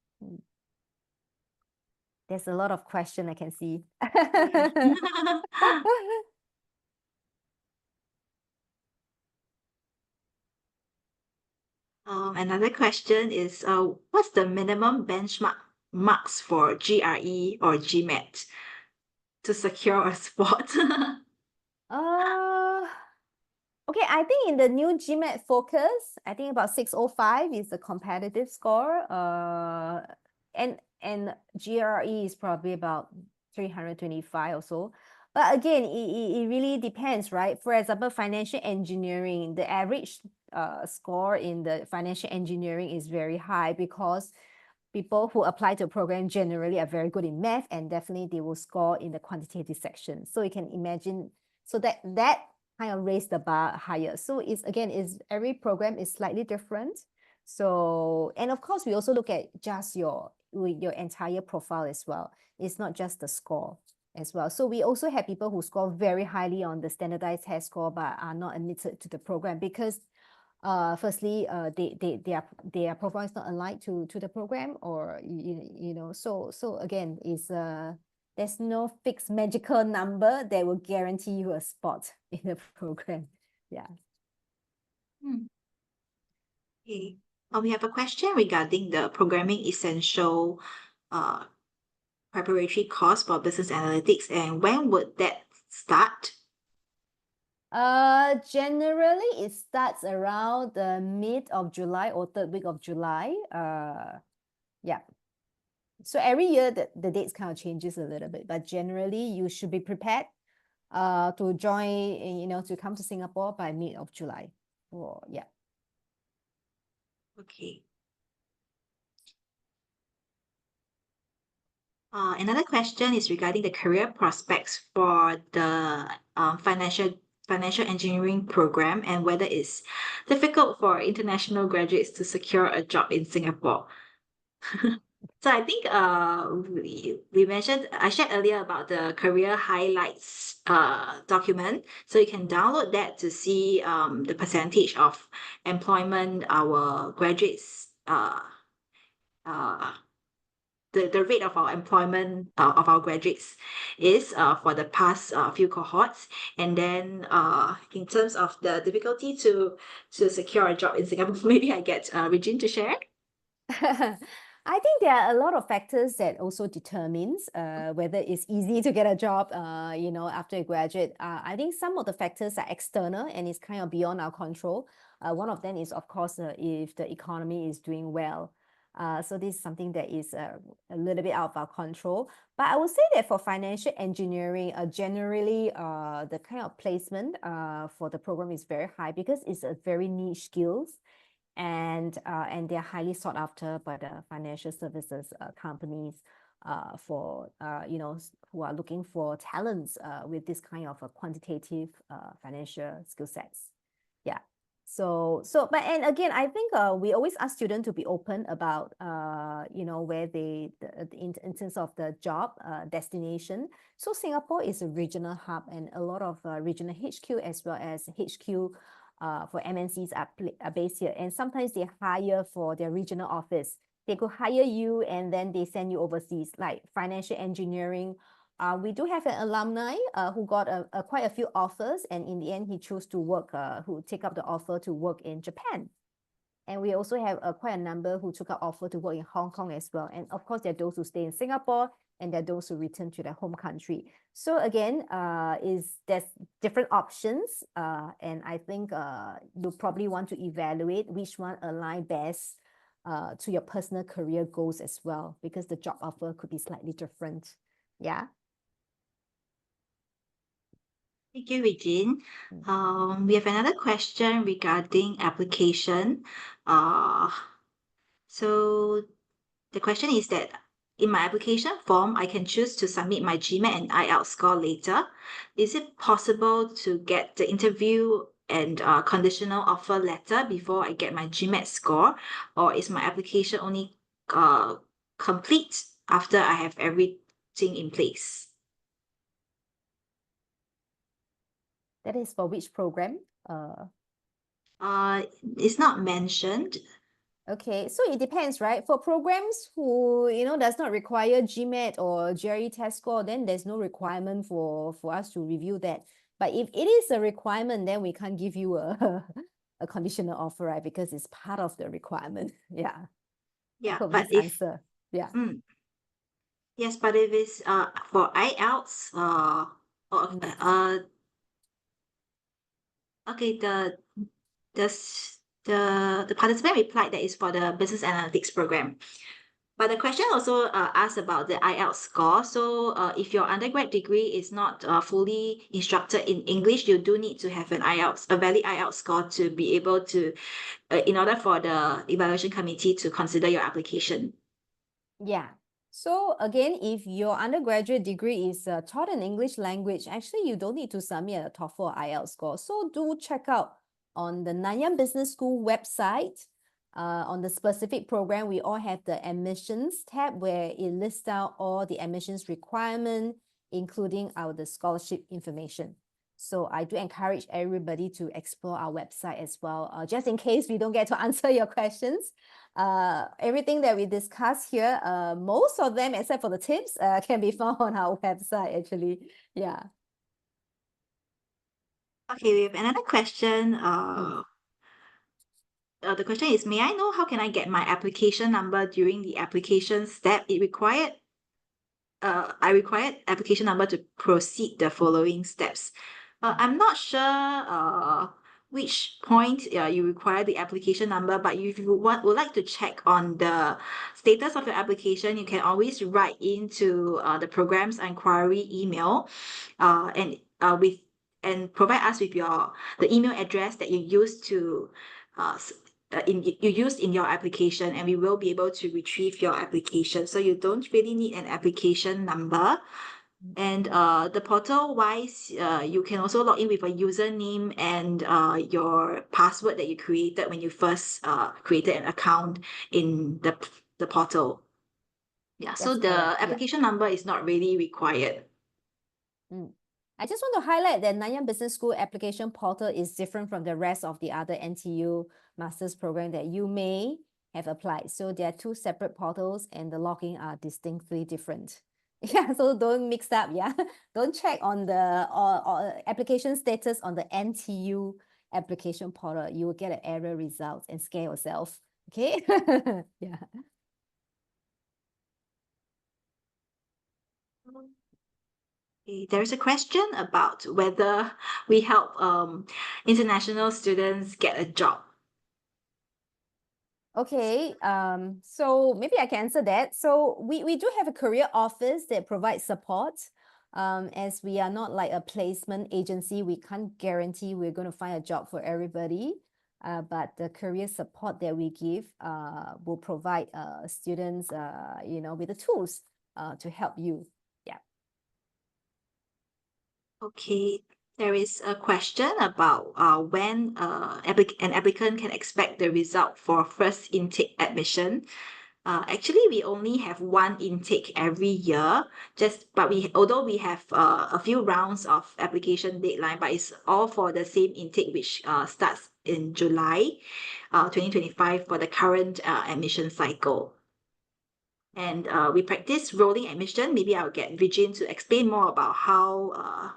D: There's a lot of question I can see.
A: Another question is, what's the minimum benchmark marks for GRE or GMAT to secure a spot?
D: Uh, okay, I think in the new GMAT focus, I think about 605 is the competitive score. And GRE is probably about 325 or so. But again, it really depends, right? For example, financial engineering, the average score in the financial engineering is very high because people who apply to a program generally are very good in math, and definitely they will score in the quantitative section. So you can imagine, so that kind of raised the bar higher. So it's every program is slightly different. So, and of course, we also look at just your entire profile as well. It's not just the score as well. So we also have people who score very highly on the standardized test score but are not admitted to the program because firstly, their profile is not aligned to the program, or you know, so again, is there's no fixed magical number that will guarantee you a spot in the program. Yeah.
A: Okay. We have a question regarding the programming essential preparatory course for business analytics, and when would that start?
D: Generally it starts around the mid of July or third week of July. Yeah. So every year the dates kind of changes a little bit, but generally you should be prepared to join, you know, to come to Singapore by mid of July. Oh, yeah.
A: Okay. Another question is regarding the career prospects for the financial engineering program and whether it's difficult for international graduates to secure a job in Singapore. So I think we mentioned, I shared earlier about the career highlights document. So you can download that to see the percentage of employment our graduates the rate of our employment of our graduates is for the past few cohorts. And then in terms of the difficulty to secure a job in Singapore, maybe I get Regine to share.
D: I think there are a lot of factors that also determines whether it's easy to get a job, after you graduate. I think some of the factors are external and it's kind of beyond our control. One of them is, of course, if the economy is doing well. So this is something that is a little bit out of our control. But I would say that for financial engineering, generally, the kind of placement for the program is very high because it's a very niche skills. And they're highly sought after by the financial services companies for who are looking for talents with this kind of a quantitative financial skill sets. Yeah. But again, I think we always ask students to be open about where in terms of the job destination. So Singapore is a regional hub, and a lot of regional HQ as well as HQ for MNCs are based here, and sometimes they hire for their regional office. They could hire you and then they send you overseas, like financial engineering. We do have an alumni who got quite a few offers, and in the end he chose to work, who take up the offer to work in Japan. And we also have quite a number who took up offer to work in Hong Kong as well. And of course, there are those who stay in Singapore, and there are those who return to their home country. So again, there's different options. And I think you'll probably want to evaluate which one align best to your personal career goals as well, because the job offer could be slightly different. Yeah.
A: Thank you, Regine. We have another question regarding application. So the question is that in my application form, I can choose to submit my GMAT and IELTS score later. Is it possible to get the interview and conditional offer letter before I get my GMAT score, or is my application only complete after I have everything in place?
D: That is for which program?
A: It's not mentioned.
D: Okay, so it depends, right? For programs who, does not require GMAT or GRE test score, then there's no requirement for us to review that. But if it is a requirement, then we can't give you a conditional offer, right? Because it's part of the requirement. Yeah.
A: Yeah,
D: Hope
A: but
D: this
A: if
D: answer. Yeah.
A: Yes, but if it's for IELTS, okay, the participant replied that it's for the business analytics program. But the question also asked about the IELTS score. So if your undergrad degree is not fully instructed in English, you do need to have a valid IELTS score to be able to, in order for the evaluation committee to consider your application.
D: Yeah. So again, if your undergraduate degree is taught in English language, actually you don't need to submit a TOEFL or IELTS score. So do check out on the Nanyang Business School website. On the specific program, we all have the admissions tab where it lists out all the admissions requirement, including the scholarship information. So I do encourage everybody to explore our website as well, just in case we don't get to answer your questions. Everything that we discuss here, most of them, except for the tips, can be found on our website, actually. Yeah.
A: Okay, we have another question. The question is, may I know how can I get my application number during the application step? I required application number to proceed the following steps. I'm not sure which point you require the application number, but if you would like to check on the status of your application, you can always write into the program's inquiry email and provide us with the email address that you used to you used in your application, and we will be able to retrieve your application. So you don't really need an application number. And the portal wise, you can also log in with a username and your password that you created when you first created an account in the portal. Yeah, so
D: That's
A: the
D: correct. Yeah.
A: application number is not really required.
D: I just want to highlight that Nanyang Business School application portal is different from the rest of the other NTU master's program that you may have applied. So there are two separate portals and the login are distinctly different. Yeah, so don't mix up, yeah. Don't check on the or application status on the NTU application portal. You will get an error result and scare yourself. Okay. Yeah.
A: Okay, there is a question about whether we help international students get a job.
D: Okay, so maybe I can answer that. So we do have a career office that provides support. As we are not like a placement agency, we can't guarantee we're going to find a job for everybody. But the career support that we give will provide students, with the tools to help you. Yeah.
A: Okay, there is a question about when an applicant can expect the result for first intake admission. Actually, we only have one intake every year. Although we have a few rounds of application deadline, but it's all for the same intake, which starts in July, 2025 for the current admission cycle. And we practice rolling admission. Maybe I'll get Regine to explain more about how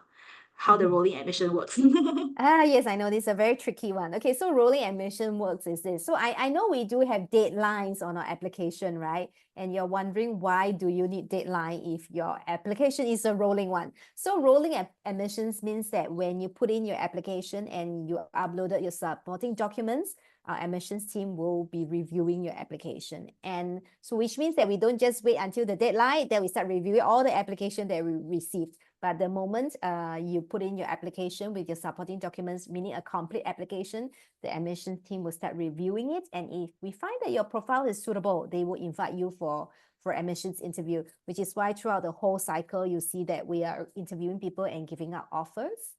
A: the rolling admission works.
D: Yes, I know this is a very tricky one. Okay, so rolling admission works is this. So I know we do have deadlines on our application, right? And you're wondering why do you need deadline if your application is a rolling one? So rolling admissions means that when you put in your application and you uploaded your supporting documents, our admissions team will be reviewing your application. And so which means that we don't just wait until the deadline, then we start reviewing all the application that we received. But the moment you put in your application with your supporting documents, meaning a complete application, the admissions team will start reviewing it. And if we find that your profile is suitable, they will invite you for admissions interview, which is why throughout the whole cycle, you see that we are interviewing people and giving out offers.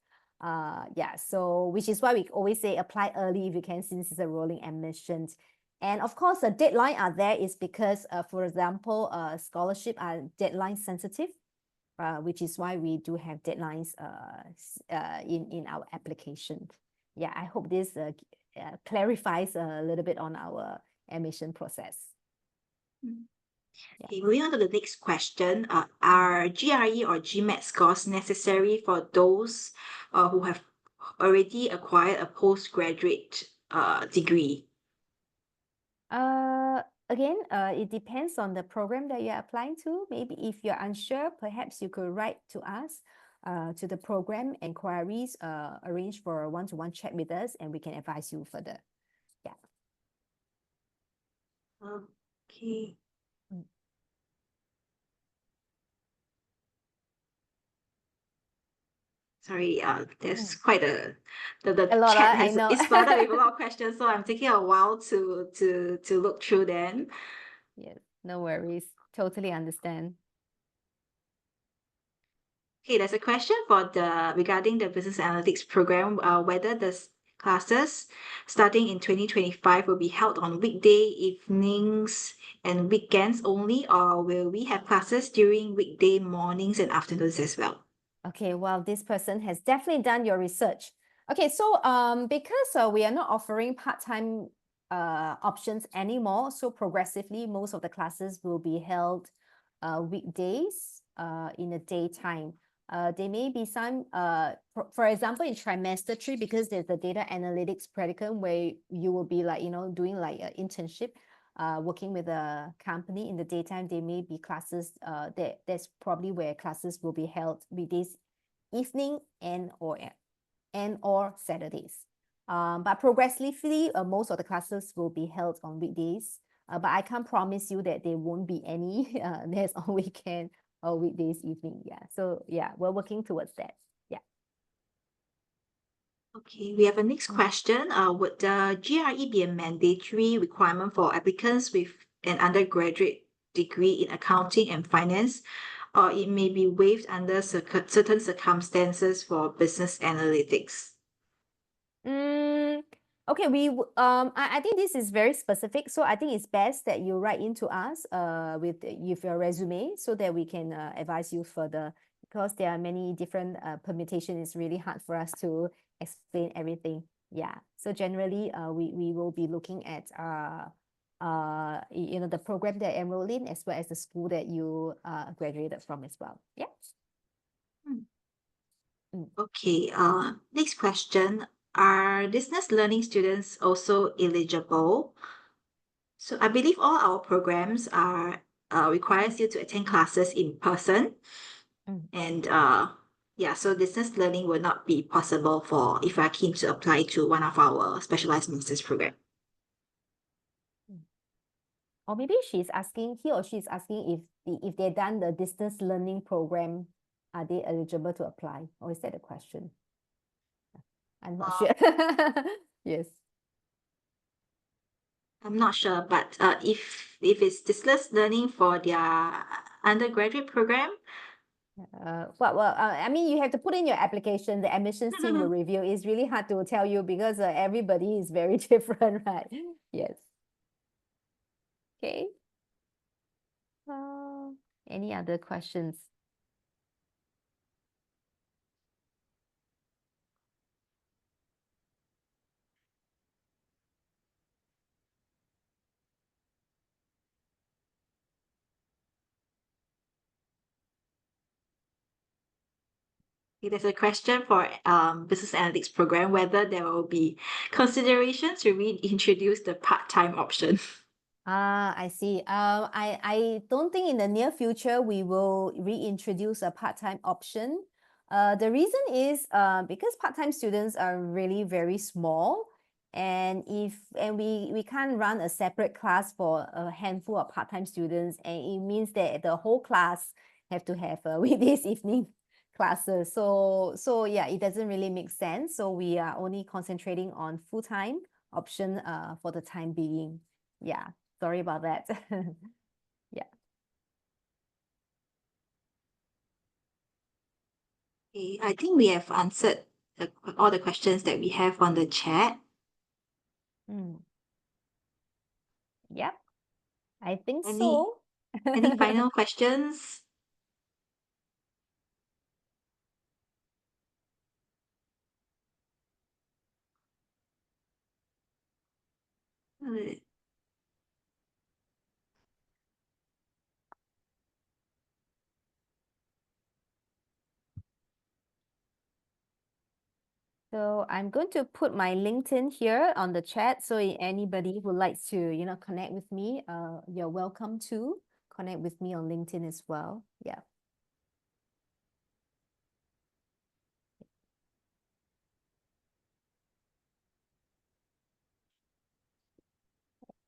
D: So which is why we always say apply early if you can, since it's a rolling admissions. And of course, the deadline are there is because, for example, scholarship are deadline sensitive. Which is why we do have deadlines in our application. Yeah, I hope this clarifies a little bit on our admission process.
A: Okay, moving on to the next question. Are GRE or GMAT scores necessary for those who have already acquired a postgraduate degree?
D: Again, it depends on the program that you're applying to. Maybe if you're unsure, perhaps you could write to us to the program inquiries, arrange for a one-to-one chat with us, and we can advise you further. Yeah.
A: Okay. Sorry, there's quite the
D: A lot,
A: chat
D: I know.
A: is flooded with a lot of questions, so I'm taking a while to look through them.
D: Yes, no worries. Totally understand.
A: Okay, there's a question regarding the business analytics program, whether the classes starting in 2025 will be held on weekday evenings and weekends only, or will we have classes during weekday mornings and afternoons as well?
D: Okay, well, this person has definitely done your research. Okay, so because we are not offering part-time options anymore, so progressively most of the classes will be held weekdays in the daytime. There may be some, for example, in trimester 3, because there's the data analytics practicum where you will be like, doing like an internship, working with a company in the daytime. There may be classes that's probably where classes will be held weekdays evening and or Saturdays. But progressively, most of the classes will be held on weekdays. But I can't promise you that there won't be any that's on weekend or weekdays evening. Yeah. So yeah, we're working towards that. Yeah.
A: Okay, we have a next question. Would the GRE be a mandatory requirement for applicants with an undergraduate degree in accounting and finance, or it may be waived under certain circumstances for business analytics?
D: Okay, I think this is very specific, so I think it's best that you write into us with your resume so that we can advise you further, because there are many different permutations. It's really hard for us to explain everything. Yeah, so generally we will be looking at the program that enrolled in, as well as the school that you graduated from as well. Yeah.
A: Okay, next question. Are distance learning students also eligible? So I believe all our programs are requires you to attend classes in person. And yeah, so distance learning will not be possible for if you are keen to apply to one of our specialized master's program.
D: Or maybe he or she's asking if they've done the distance learning program, are they eligible to apply? Or is that the question? I'm not sure. Yes.
A: I'm not sure, but if it's distance learning for their undergraduate program,
D: I mean, you have to put in your application. The admissions team will review. It's really hard to tell you because everybody is very different, right? Yes. Okay. Any other questions?
A: there's a question for business analytics program whether there will be consideration to reintroduce the part-time option.
D: I see. I don't think in the near future we will reintroduce a part-time option. The reason is because part-time students are really very small, and we can't run a separate class for a handful of part-time students, and it means that the whole class have to have weekdays evening classes. So yeah, it doesn't really make sense. So we are only concentrating on full-time option for the time being. Yeah. Sorry about that. Yeah.
A: Okay, I think we have answered all the questions that we have on the chat.
D: Yep. I think
A: Any
D: so.
A: any final questions?
D: So I'm going to put my LinkedIn here on the chat. So anybody who likes to, connect with me, you're welcome to connect with me on LinkedIn as well. Yeah.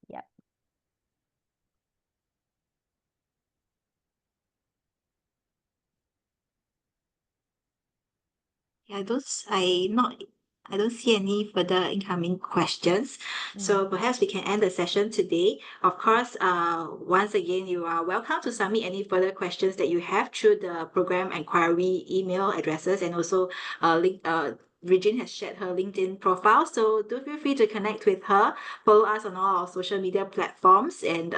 D: Yep.
A: Yeah, I don't see any further incoming questions. So perhaps we can end the session today. Of course, once again, you are welcome to submit any further questions that you have through the program inquiry email addresses, and also Regine has shared her LinkedIn profile, so do feel free to connect with her. Follow us on all our social media platforms, and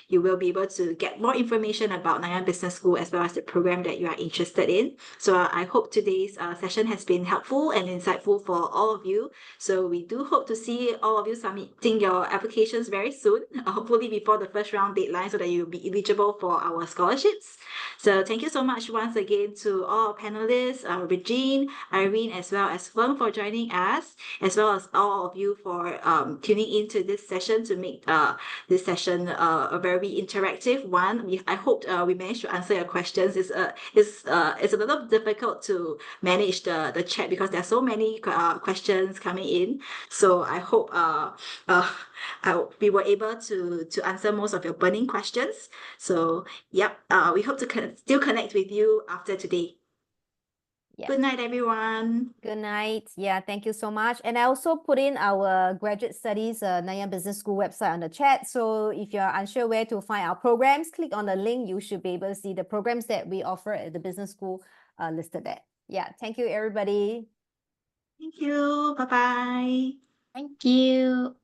A: you will be able to get more information about Nanyang Business School as well as the program that you are interested in. So I hope today's session has been helpful and insightful for all of you. So we do hope to see all of you submitting your applications very soon, hopefully before the first round deadline, so that you'll be eligible for our scholarships. So thank you so much once again to all our panelists, Regine, Irene, as well as Feng for joining us, as well as all of you for tuning into this session to make this session a very interactive one. I hope we managed to answer your questions. It's a little difficult to manage the chat because there are so many questions coming in. So I hope we were able to answer most of your burning questions. So yep, we hope to still connect with you after today.
D: Yeah.
A: Good night, everyone.
D: Good night. Yeah, thank you so much. And I also put in our graduate studies Nanyang Business School website on the chat. So if you're unsure where to find our programs, click on the link. You should be able to see the programs that we offer at the business school listed there. Yeah, thank you, everybody.
A: Thank you. Bye-bye.
E: Thank you.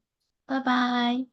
E: Bye bye.